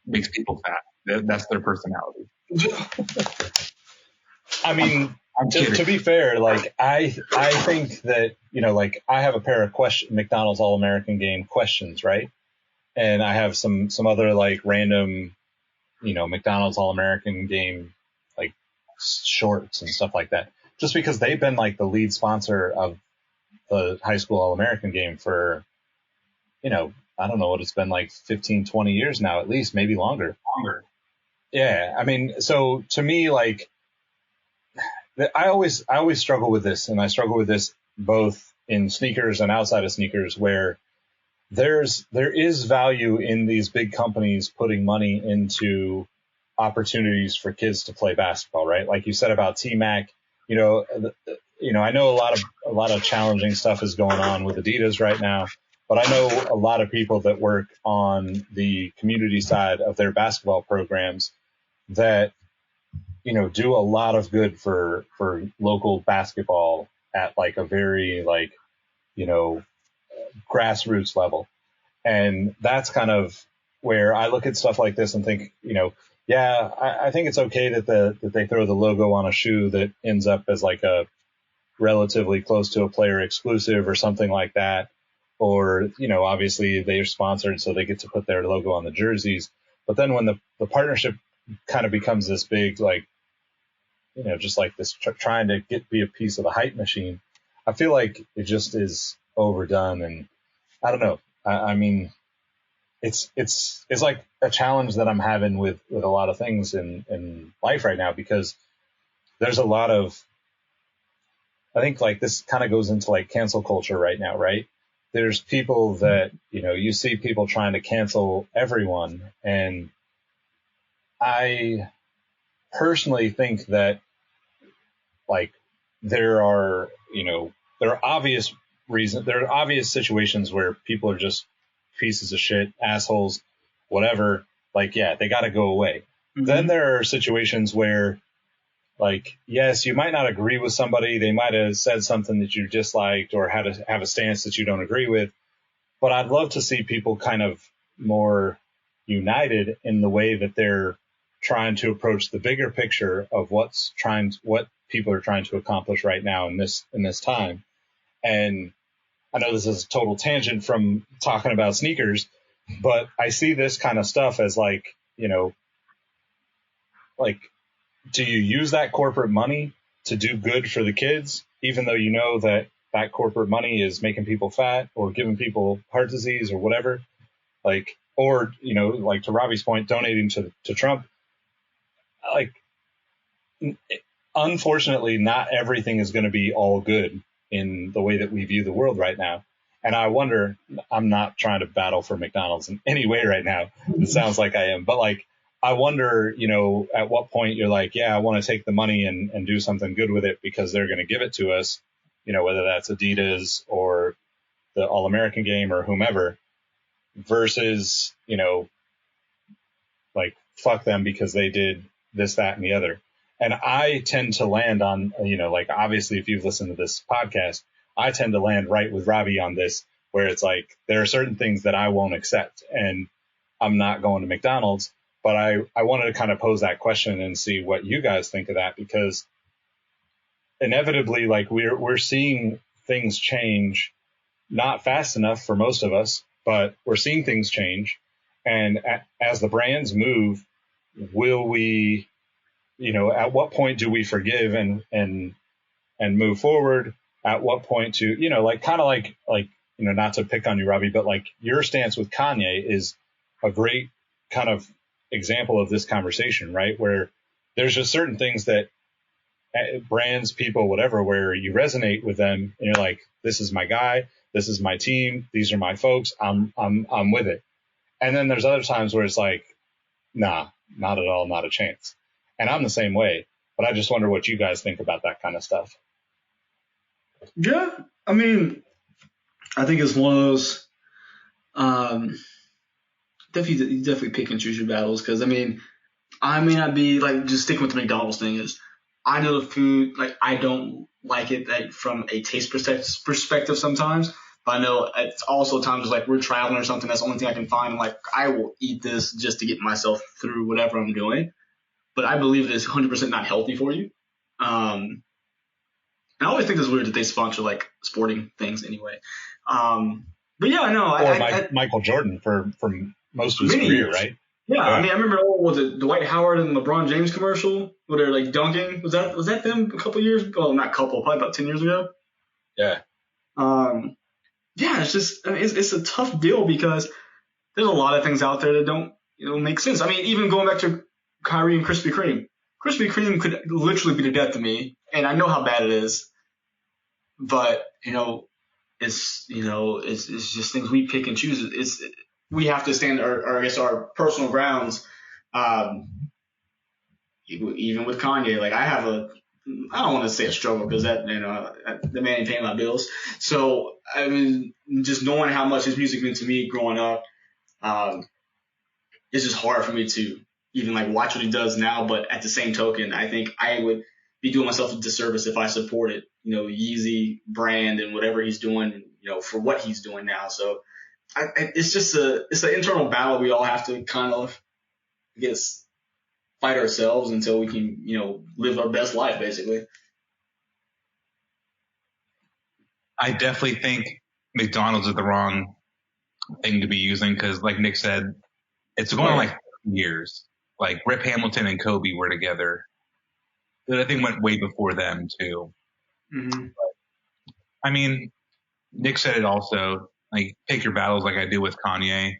makes people fat. That's their personality. I mean, to be fair, like I think that, you know, like I have a pair of McDonald's All-American Game questions, right? And I have some other like random, you know, McDonald's All-American Game like shorts and stuff like that. Just because they've been like the lead sponsor of the high school All-American Game for, you know, I don't know what it's been like 15, 20 years now, at least, maybe longer. Yeah. I mean, so to me, like, I always struggle with this, and I struggle with this both in sneakers and outside of sneakers, where there is value in these big companies putting money into opportunities for kids to play basketball, right? Like you said about T-Mac, you know, I know a lot of challenging stuff is going on with Adidas right now, but I know a lot of people that work on the community side of their basketball programs that, you know, do a lot of good for local basketball at like a very like, you know, grassroots level. And that's kind of where I look at stuff like this and think, you know, Yeah, I think it's okay that they throw the logo on a shoe that ends up as like a relatively close to a player exclusive or something like that. Or, obviously they're sponsored, so they get to put their logo on the jerseys. But then when the partnership kind of becomes this big, like, just like this trying to be a piece of the hype machine, I feel like it just is overdone. And I don't know. I mean, it's like a challenge that I'm having with a lot of things in life right now, because there's a lot of, I think like this kind of goes into like cancel culture right now, right? There's people that, you see people trying to cancel everyone. And I personally think that like there are obvious reasons, there are obvious situations where people are just pieces of shit, assholes, whatever. Like, yeah, they got to go away. Mm-hmm. Then there are situations where, like, yes, you might not agree with somebody. They might have said something that you disliked or had to have a stance that you don't agree with. But I'd love to see people kind of more united in the way that they're trying to approach the bigger picture of what people are trying to accomplish right now in this time. And I know this is a total tangent from talking about sneakers, but I see this kind of stuff as like, like, do you use that corporate money to do good for the kids, even though you know that corporate money is making people fat or giving people heart disease or whatever? Like, or, like to Robbie's point, donating to Trump. Like, unfortunately, not everything is going to be all good in the way that we view the world right now. And I wonder, I'm not trying to battle for McDonald's in any way right now. It sounds like I am, but like, I wonder, at what point you're like, yeah, I want to take the money and do something good with it because they're going to give it to us, whether that's Adidas or the All-American game or whomever, versus, like, fuck them because they did this, that, and the other. And I tend to land on, like, obviously, if you've listened to this podcast, I tend to land right with Robbie on this, where it's like, there are certain things that I won't accept, and I'm not going to McDonald's. But I wanted to kind of pose that question and see what you guys think of that, because inevitably, like, we're seeing things change, not fast enough for most of us, but we're seeing things change. And as the brands move, will we, at what point do we forgive and move forward? At what point to, like, kind of like, not to pick on you, Robbie, but like your stance with Kanye is a great kind of example of this conversation, right? Where there's just certain things that brands, people, whatever, where you resonate with them and you're like, this is my guy, this is my team, these are my folks, I'm with it. And then there's other times where it's like, nah, not at all, not a chance. And I'm the same way, but I just wonder what you guys think about that kind of stuff. Yeah, I mean, I think it's one of those, definitely pick and choose your battles, because I mean, I may not be like, just sticking with the McDonald's thing is, I know the food, like, I don't like it, like, from a taste perspective sometimes, but I know it's also times like we're traveling or something, that's the only thing I can find. Like, I will eat this just to get myself through whatever I'm doing, but I believe it is 100% not healthy for you. I always think it's weird that they sponsor like sporting things anyway. But yeah, no. Michael Jordan for most of his career, years. Right? Yeah, I mean, I remember, was it Dwight Howard and LeBron James commercial where they're like dunking? Was that them a couple years ago? Well, not couple, probably about 10 years ago. Yeah. Yeah, it's just, I mean, it's a tough deal because there's a lot of things out there that don't, make sense. I mean, even going back to Kyrie and Krispy Kreme. Krispy Kreme could literally be the death to me, and I know how bad it is. But it's just things we pick and choose. We have to stand our personal grounds. Even with Kanye, like, I don't want to say a struggle because that the man ain't paying my bills. So I mean, just knowing how much his music meant to me growing up, it's just hard for me to even like watch what he does now. But at the same token, I think I would be doing myself a disservice if I supported, Yeezy brand and whatever he's doing, for what he's doing now. So it's just it's an internal battle we all have to kind of, I guess, fight ourselves until we can, live our best life, basically. I definitely think McDonald's is the wrong thing to be using because, like Nick said, it's going on like 30 years. Like Rip Hamilton and Kobe were together. That I think went way before them too. Mm-hmm. But, I mean, Nick said it also. Like pick your battles, like I do with Kanye.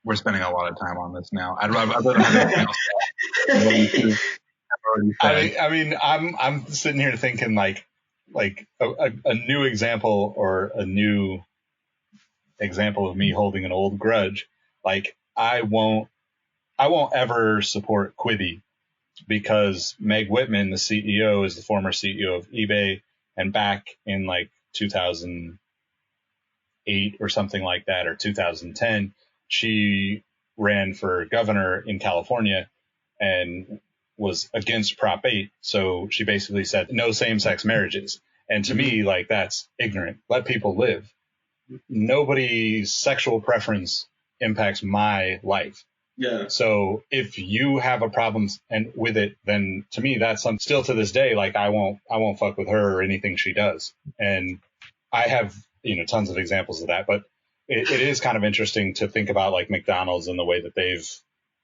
We're spending a lot of time on this now. I'd rather have anything else. I mean, I'm sitting here thinking like a new example or a new example of me holding an old grudge. Like I won't ever support Quibi because Meg Whitman, the CEO, is the former CEO of eBay, and back in like 2008 or something like that, or 2010, she ran for governor in California and was against Prop 8. So she basically said no same-sex marriages. And to me, like, that's ignorant. Let people live. Nobody's sexual preference impacts my life. Yeah. So if you have a problem with it, then to me, that's still to this day, like I won't fuck with her or anything she does. And I have, tons of examples of that, but it is kind of interesting to think about like McDonald's and the way that they've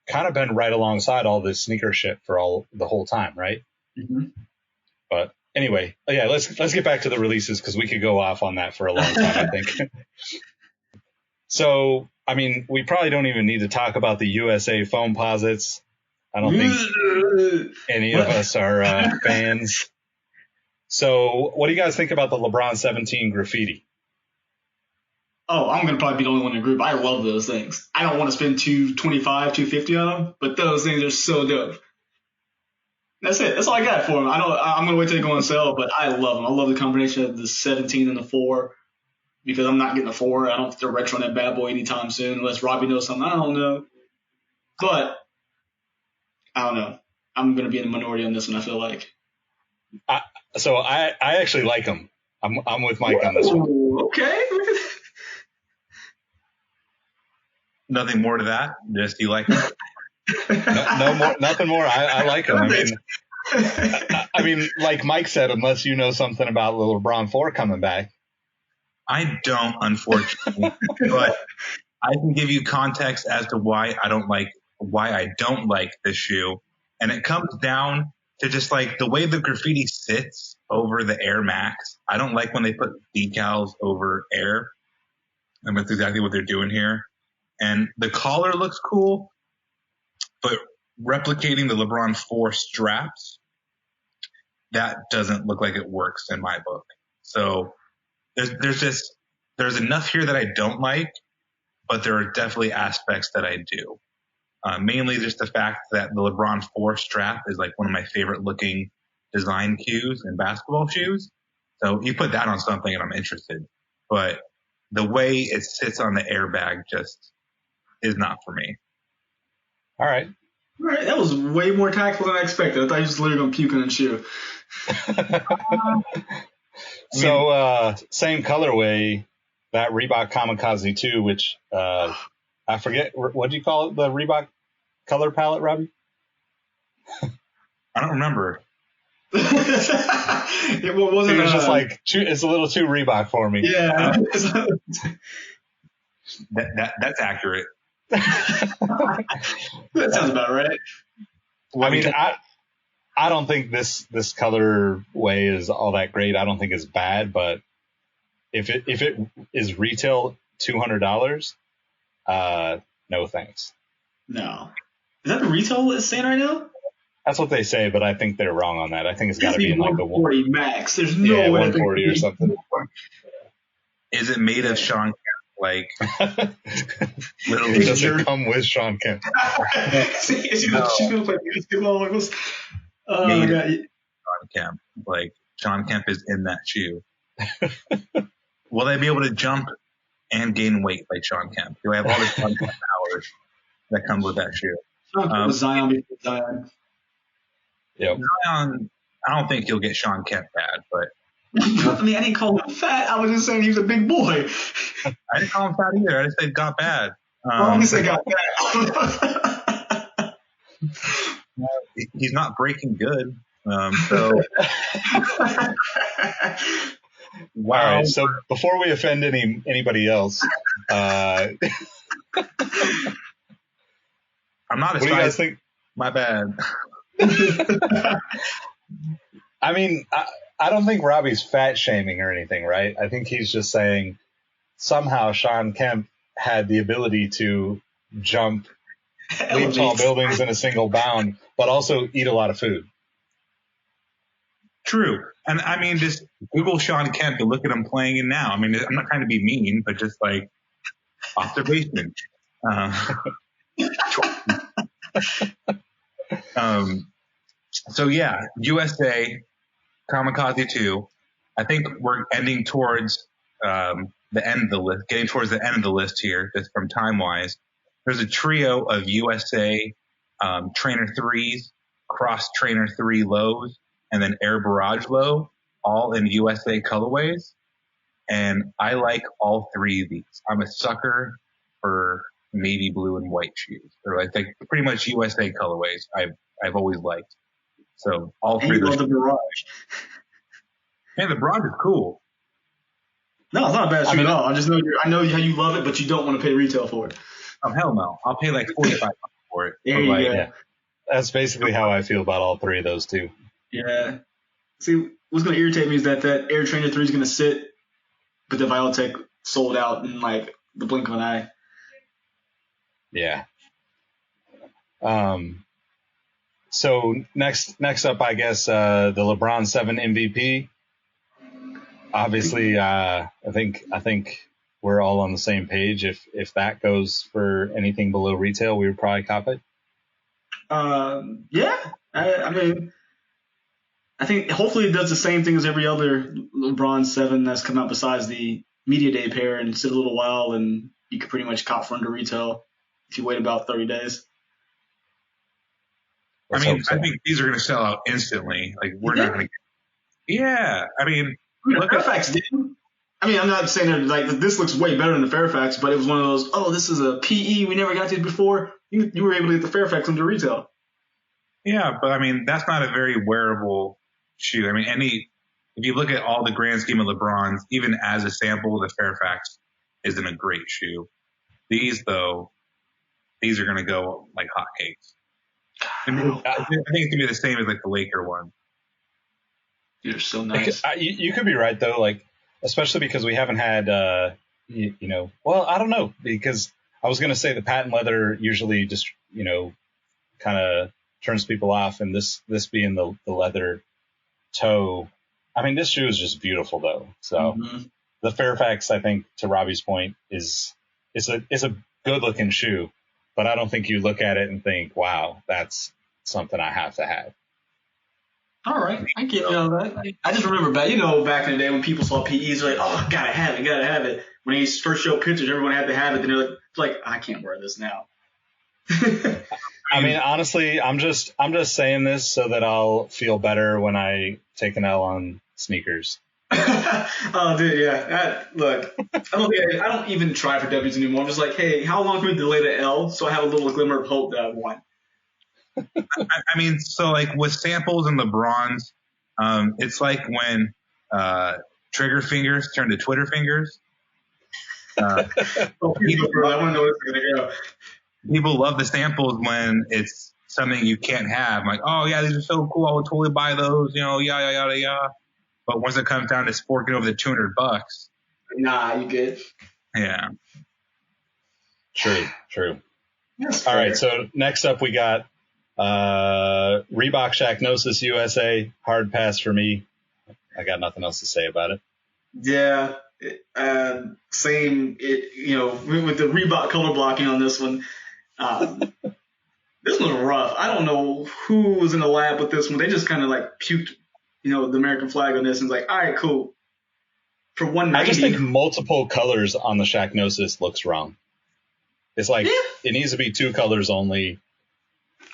kind of been right alongside all this sneaker shit for the whole time. Right. Mm-hmm. But anyway, yeah, let's get back to the releases because we could go off on that for a long time, I think. So, I mean, we probably don't even need to talk about the USA foam posits. I don't think any of us are fans. So what do you guys think about the LeBron 17 graffiti? Oh, I'm going to probably be the only one in the group. I love those things. I don't want to spend $225, $250 on them, but those things are so dope. That's it. That's all I got for them. I'm going to wait till they go on sale, but I love them. I love the combination of the 17 and the 4. Because I'm not getting a 4. I don't think they're retro that bad boy anytime soon, unless Robbie knows something. I don't know. But, I don't know. I'm going to be in the minority on this one, I feel like. So I actually like them. I'm with Mike on this one. Okay. Nothing more to that? Just you like them? No more, nothing more. I like them. I mean, like Mike said, unless you know something about the LeBron 4 coming back. I don't, unfortunately, but I can give you context as to why I don't like this shoe. And it comes down to just like the way the graffiti sits over the Air Max. I don't like when they put decals over Air. And that's exactly what they're doing here. And the collar looks cool, but replicating the LeBron 4 straps, that doesn't look like it works in my book. So there's enough here that I don't like, but there are definitely aspects that I do. Mainly just the fact that the LeBron 4 strap is like one of my favorite looking design cues in basketball shoes. So you put that on something and I'm interested. But the way it sits on the airbag just is not for me. All right. That was way more tactful than I expected. I thought you were just literally going to puke on the shoe. So, same colorway, that Reebok Kamikaze 2, which, I forget, what do you call it? The Reebok color palette, Robbie? I don't remember. It wasn't. It was just like, it's a little too Reebok for me. Yeah. That's accurate. That sounds about right. I mean, I don't think this color way is all that great. I don't think it's bad, but if it is retail $200, no thanks. No. Is that the retail it's saying right now? That's what they say, but I think they're wrong on that. I think it's got to be in like the 140 max. There's no way 140 or something. Is it made of Sean Kemp? Like, literally, does it come with Sean Kemp? She's gonna play basketball with us. Oh my god! Sean Kemp, like Sean Kemp is in that shoe. Will they be able to jump and gain weight like Sean Kemp? Do I have all the Sean Kemp powers that come with that shoe? Sean Kemp was Zion before Zion. Yep. Zion, I don't think he'll get Sean Kemp bad, but. I mean, I didn't call him fat. I was just saying he was a big boy. I didn't call him fat either. I just said got bad. I only said got bad. He's not breaking good. So wow. All right, so before we offend anybody else, I'm not a what do you guys think? My bad. I mean, I don't think Robbie's fat shaming or anything, right? I think he's just saying somehow Sean Kemp had the ability to jump leap tall buildings in a single bound, but also eat a lot of food. True. And I mean, just Google Sean Kemp and look at him playing it now. I mean, I'm not trying to be mean, but just like observation. So yeah, USA, Kamikaze 2. I think we're ending towards the end of the list, getting towards the end of the list here, just from time wise. There's a trio of USA Trainer 3s, Cross Trainer 3 lows, and then Air Barrage low, all in USA colorways. And I like all three of these. I'm a sucker for navy blue and white shoes. They're like pretty much USA colorways. I've always liked. So all three of those. The Barrage. Man, the Barrage is cool. No, it's not a bad shoe at all. I know how you love it, but you don't want to pay retail for it. Oh hell no! I'll pay like $45 for it. There you go. Yeah. That's basically how I feel about all three of those too. Yeah. See, what's going to irritate me is that Air Trainer 3 is going to sit, but the Viotech sold out in like the blink of an eye. Yeah. So next up, I guess the LeBron 7 MVP. Obviously, I think we're all on the same page. If that goes for anything below retail, we would probably cop it. Yeah. I mean, I think hopefully it does the same thing as every other LeBron 7 that's come out besides the Media Day pair and sit a little while, and you could pretty much cop for under retail if you wait about 30 days. I think these are going to sell out instantly. Like we're not going to. Yeah, I mean, look Fairfax did. I mean, I'm not saying that like this looks way better than the Fairfax, but it was one of those. Oh, this is a PE. We never got to before. You were able to get the Fairfax under retail. Yeah, but I mean that's not a very wearable shoe. I mean, if you look at all the grand scheme of LeBron's, even as a sample, the Fairfax isn't a great shoe. These are going to go like hotcakes. I think it's gonna be the same as like the Laker one. You're so nice. You could be right though, like especially because we haven't had, well, I don't know, because I was gonna say the patent leather usually just kind of turns people off, and this being the leather toe, I mean this shoe is just beautiful though. So the Fairfax, I think, to Robbie's point, is a good looking shoe. But I don't think you look at it and think, wow, that's something I have to have. All right. I get that. I just remember back in the day when people saw PEs, they're like, oh, gotta have it. When they first showed pictures, everyone had to have it. Then they're like, I can't wear this now. I mean, honestly, I'm just saying this so that I'll feel better when I take an L on sneakers. Oh, dude, yeah. Look, I don't even try for W's anymore. I'm just like, hey, how long can we delay the L so I have a little glimmer of hope that I won? I mean, so like with samples and LeBron's, it's like when trigger fingers turn to Twitter fingers. I want to know where it's going to go. People love the samples when it's something you can't have. Like, oh, yeah, these are so cool. I would totally buy those, yada. But once it comes down to forking over the $200, nah, you good. Yeah. True. All right. So next up, we got Reebok Shacknosis USA. Hard pass for me. I got nothing else to say about it. Yeah. Same. With the Reebok color blocking on this one. This was rough. I don't know who was in the lab with this one. They just kind of like puked. The American flag on this, and it's like, all right, cool. For 190, I just think multiple colors on the Shacknosis looks wrong. It's like It needs to be 2 colors only.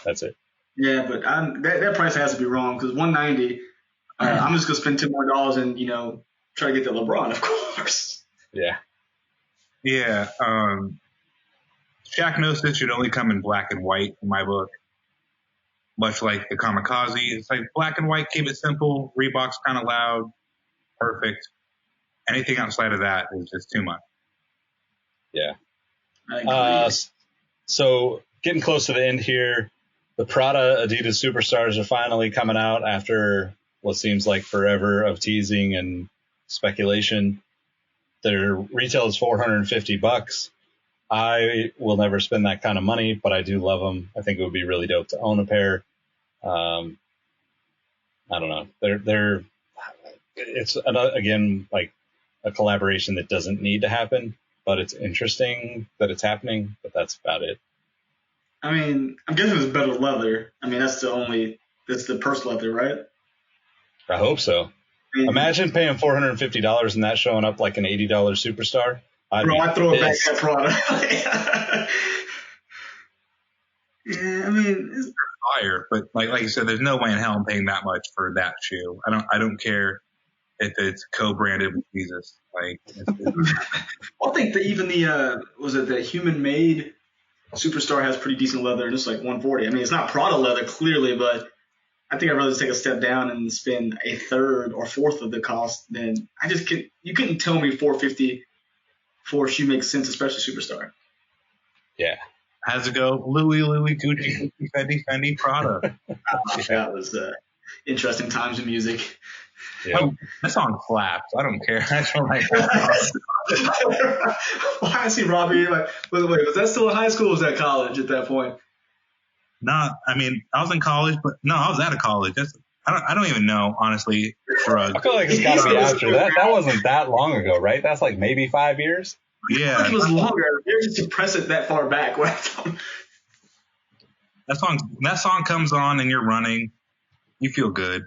That's it. Yeah, but that price has to be wrong because 190. I'm just gonna spend $10 more and try to get the LeBron, of course. Yeah. Shacknosis should only come in black and white in my book. much like the Kamikaze. It's like black and white, keep it simple. Reebok's kind of loud, perfect. Anything outside of that is just too much. Yeah. I agree. So getting close to the end here, the Prada Adidas Superstars are finally coming out after what seems like forever of teasing and speculation. Their retail is $450. I will never spend that kind of money, but I do love them. I think it would be really dope to own a pair. I don't know. It's again like a collaboration that doesn't need to happen, but it's interesting that it's happening. But that's about it. I mean, I'm guessing it's better leather. I mean, that's the purse leather, right? I hope so. Imagine paying $450 and that showing up like an $80 Superstar. I'd throw it back at Prada. Yeah, I mean, it's fire, but like you said, there's no way in hell I'm paying that much for that shoe. I don't care if it's co-branded with Jesus. Like, well, I think that even the Human Made Superstar has pretty decent leather, and it's like $140. I mean, it's not Prada leather clearly, but I think I'd rather just take a step down and spend a third or fourth of the cost than you couldn't tell me $450 for a shoe makes sense, especially Superstar. Yeah. How's it go? Louis, Gucci, Fendi, Prada. That was interesting times in music. Yeah. Oh, that song slaps. I don't care. I don't like Why I see Robbie like, wait, was that still in high school or was that college at that point? I was in college, but no, I was out of college. I don't even know, honestly. Drugs. I feel like it's got to be after that. That wasn't that long ago, right? That's like maybe 5 years. Yeah, I think it was longer. They're just to press it that far back. That song comes on and you're running, you feel good.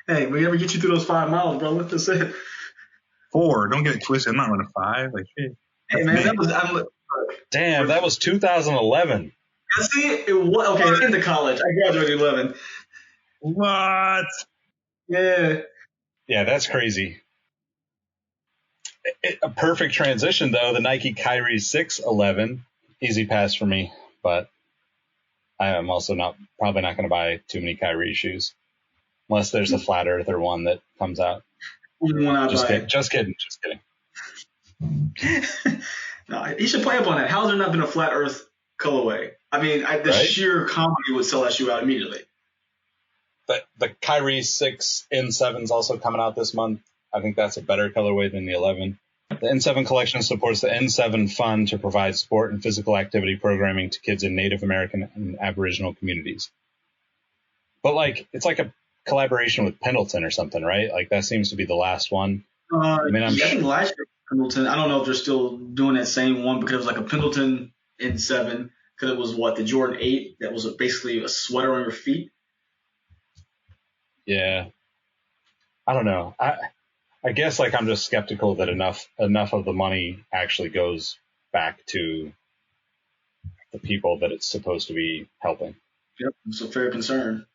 Hey, we ever get you through those 5 miles, brother? That's it. 4, don't get it twisted. I'm not running 5. Like shit. Hey man, Damn, that was 2011. See, it was okay. Into college, I graduated 11. What? Yeah. Yeah, that's crazy. A perfect transition, though, the Nike Kyrie 611. Easy pass for me, but I am also probably not going to buy too many Kyrie shoes. Unless there's a flat earther one that comes out. Just kidding. No, he should play up on that. How's there not been a flat earth colorway? I mean, the sheer comedy would sell that shoe out immediately. The Kyrie 6 N7 is also coming out this month. I think that's a better colorway than the 11. The N7 collection supports the N7 Fund to provide sport and physical activity programming to kids in Native American and Aboriginal communities. But it's like a collaboration with Pendleton or something, right? Like that seems to be the last one. I think last year Pendleton. I don't know if they're still doing that same one because it was like a Pendleton N7 because it was the Jordan 8 that was basically a sweater on your feet. Yeah, I don't know. I guess I'm just skeptical that enough of the money actually goes back to the people that it's supposed to be helping. Yep, it's a fair concern.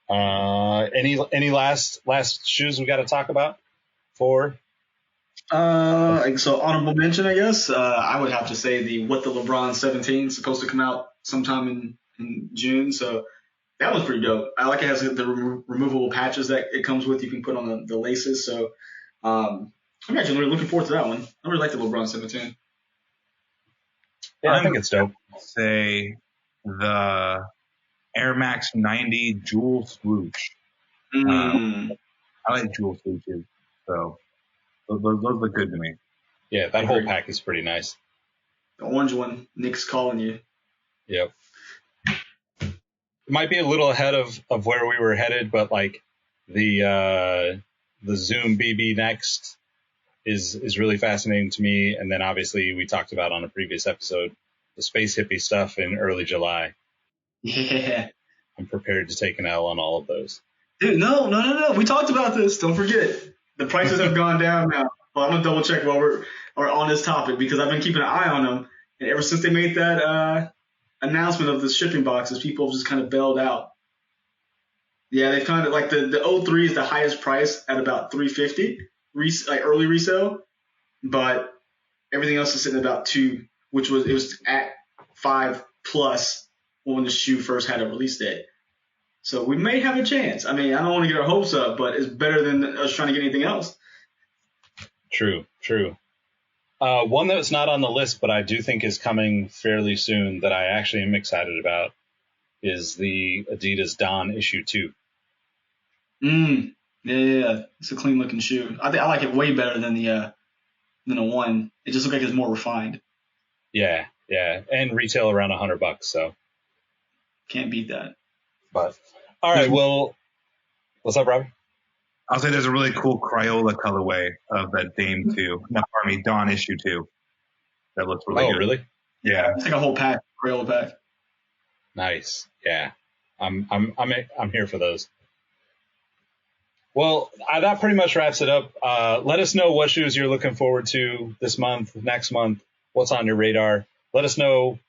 Any last shoes we got to talk about? So honorable mention, I guess. I would have to say the LeBron 17 is supposed to come out sometime in June. So that was pretty dope. I like it has the removable patches that it comes with. You can put on the laces. So I'm actually really looking forward to that one. I really like the LeBron 17. Yeah, I think it's dope. Say the Air Max 90 Jewel Swoosh. I like Jewel Swooshes. So those look good to me. Yeah, that whole pack is pretty nice. The orange one, Nick's calling you. Yep. It might be a little ahead of where we were headed, but the Zoom BB Next is really fascinating to me. And then obviously we talked about on a previous episode the space hippie stuff in early July. Yeah. I'm prepared to take an L on all of those. Dude, no. We talked about this. Don't forget. The prices have gone down now. Well, I'm going to double check while we're on this topic because I've been keeping an eye on them. And ever since they made that announcement of the shipping boxes, people have just kind of bailed out. Yeah, they've kind of the 03 is the highest price at about $350, early resale. But everything else is sitting at about $2, which was at $5 plus when the shoe first had a release date. So we may have a chance. I mean, I don't want to get our hopes up, but it's better than us trying to get anything else. True. One that's not on the list, but I do think is coming fairly soon that I actually am excited about is the Adidas Don issue 2. Yeah. It's a clean looking shoe. I like it way better than the 1. It just looks like it's more refined. Yeah. And retail around $100, so. Can't beat that. But, all right, well, what's up, Robbie? I'll say there's a really cool Crayola colorway of that Dawn issue 2. That looks really good. Oh, really? Yeah. It's like a whole pack, Crayola pack. Nice. Yeah. I'm here for those. Well, that pretty much wraps it up. Let us know what shoes you're looking forward to this month, next month, what's on your radar. Let us know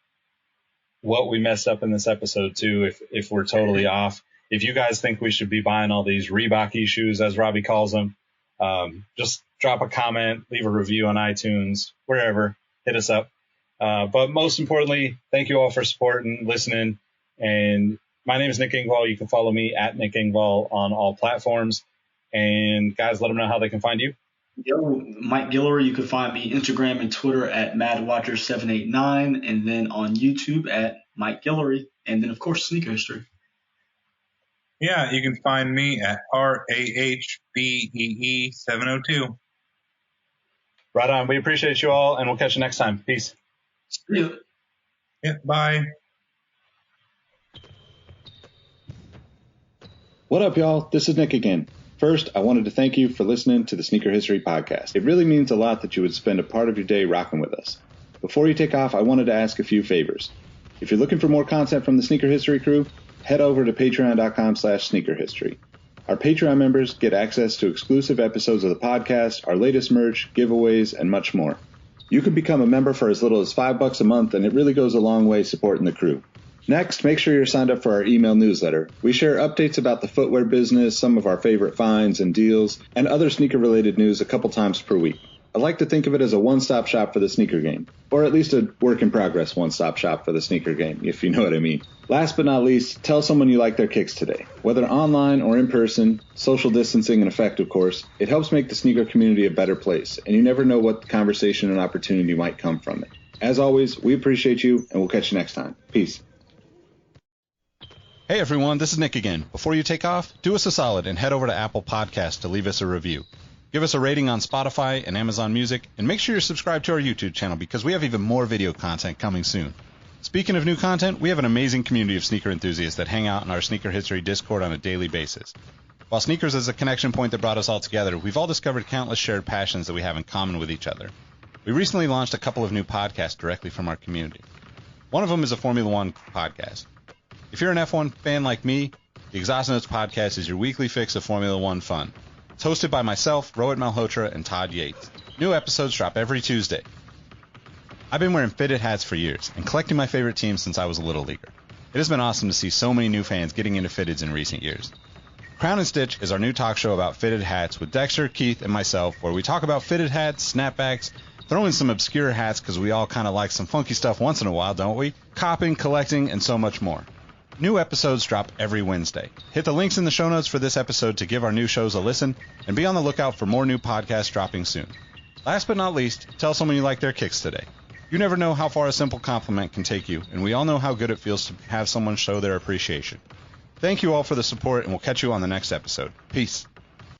what we messed up in this episode too, if we're totally off. If you guys think we should be buying all these Reebok shoes, as Robbie calls them, just drop a comment, leave a review on iTunes, wherever, hit us up. But most importantly, thank you all for supporting, listening. And my name is Nick Engvall. You can follow me at Nick Engvall on all platforms. And guys, let them know how they can find you. Yo, Mike Guillory. You can find me Instagram and Twitter at MadWatcher789, and then on YouTube at Mike Guillory, and then of course Sneaker History. Yeah, you can find me at RAHBEE702. Right on. We appreciate you all, and we'll catch you next time. Peace. Yeah. Yeah, bye. What up, y'all? This is Nick again. First, I wanted to thank you for listening to the Sneaker History Podcast. It really means a lot that you would spend a part of your day rocking with us. Before you take off, I wanted to ask a few favors. If you're looking for more content from the Sneaker History crew, head over to patreon.com/sneakerhistory. Our Patreon members get access to exclusive episodes of the podcast, our latest merch, giveaways, and much more. You can become a member for as little as $5 a month, and it really goes a long way supporting the crew. Next, make sure you're signed up for our email newsletter. We share updates about the footwear business, some of our favorite finds and deals, and other sneaker-related news a couple times per week. I like to think of it as a one-stop shop for the sneaker game, or at least a work-in-progress one-stop shop for the sneaker game, if you know what I mean. Last but not least, tell someone you like their kicks today. Whether online or in person, social distancing in effect, of course, it helps make the sneaker community a better place, and you never know what conversation and opportunity might come from it. As always, we appreciate you, and we'll catch you next time. Peace. Hey everyone, this is Nick again. Before you take off, do us a solid and head over to Apple Podcasts to leave us a review. Give us a rating on Spotify and Amazon Music, and make sure you're subscribed to our YouTube channel because we have even more video content coming soon. Speaking of new content, we have an amazing community of sneaker enthusiasts that hang out in our Sneaker History Discord on a daily basis. While sneakers is a connection point that brought us all together, we've all discovered countless shared passions that we have in common with each other. We recently launched a couple of new podcasts directly from our community. One of them is a Formula One podcast. If you're an F1 fan like me, the Exhaust Notes podcast is your weekly fix of Formula One fun. It's hosted by myself, Rohit Malhotra, and Todd Yates. New episodes drop every Tuesday. I've been wearing fitted hats for years and collecting my favorite teams since I was a little leaguer. It has been awesome to see so many new fans getting into fitteds in recent years. Crown and Stitch is our new talk show about fitted hats with Dexter, Keith, and myself, where we talk about fitted hats, snapbacks, throw in some obscure hats because we all kind of like some funky stuff once in a while, don't we? Copping, collecting, and so much more. New episodes drop every Wednesday. Hit the links in the show notes for this episode to give our new shows a listen, and be on the lookout for more new podcasts dropping soon. Last but not least, tell someone you like their kicks today. You never know how far a simple compliment can take you, and we all know how good it feels to have someone show their appreciation. Thank you all for the support, and we'll catch you on the next episode. Peace.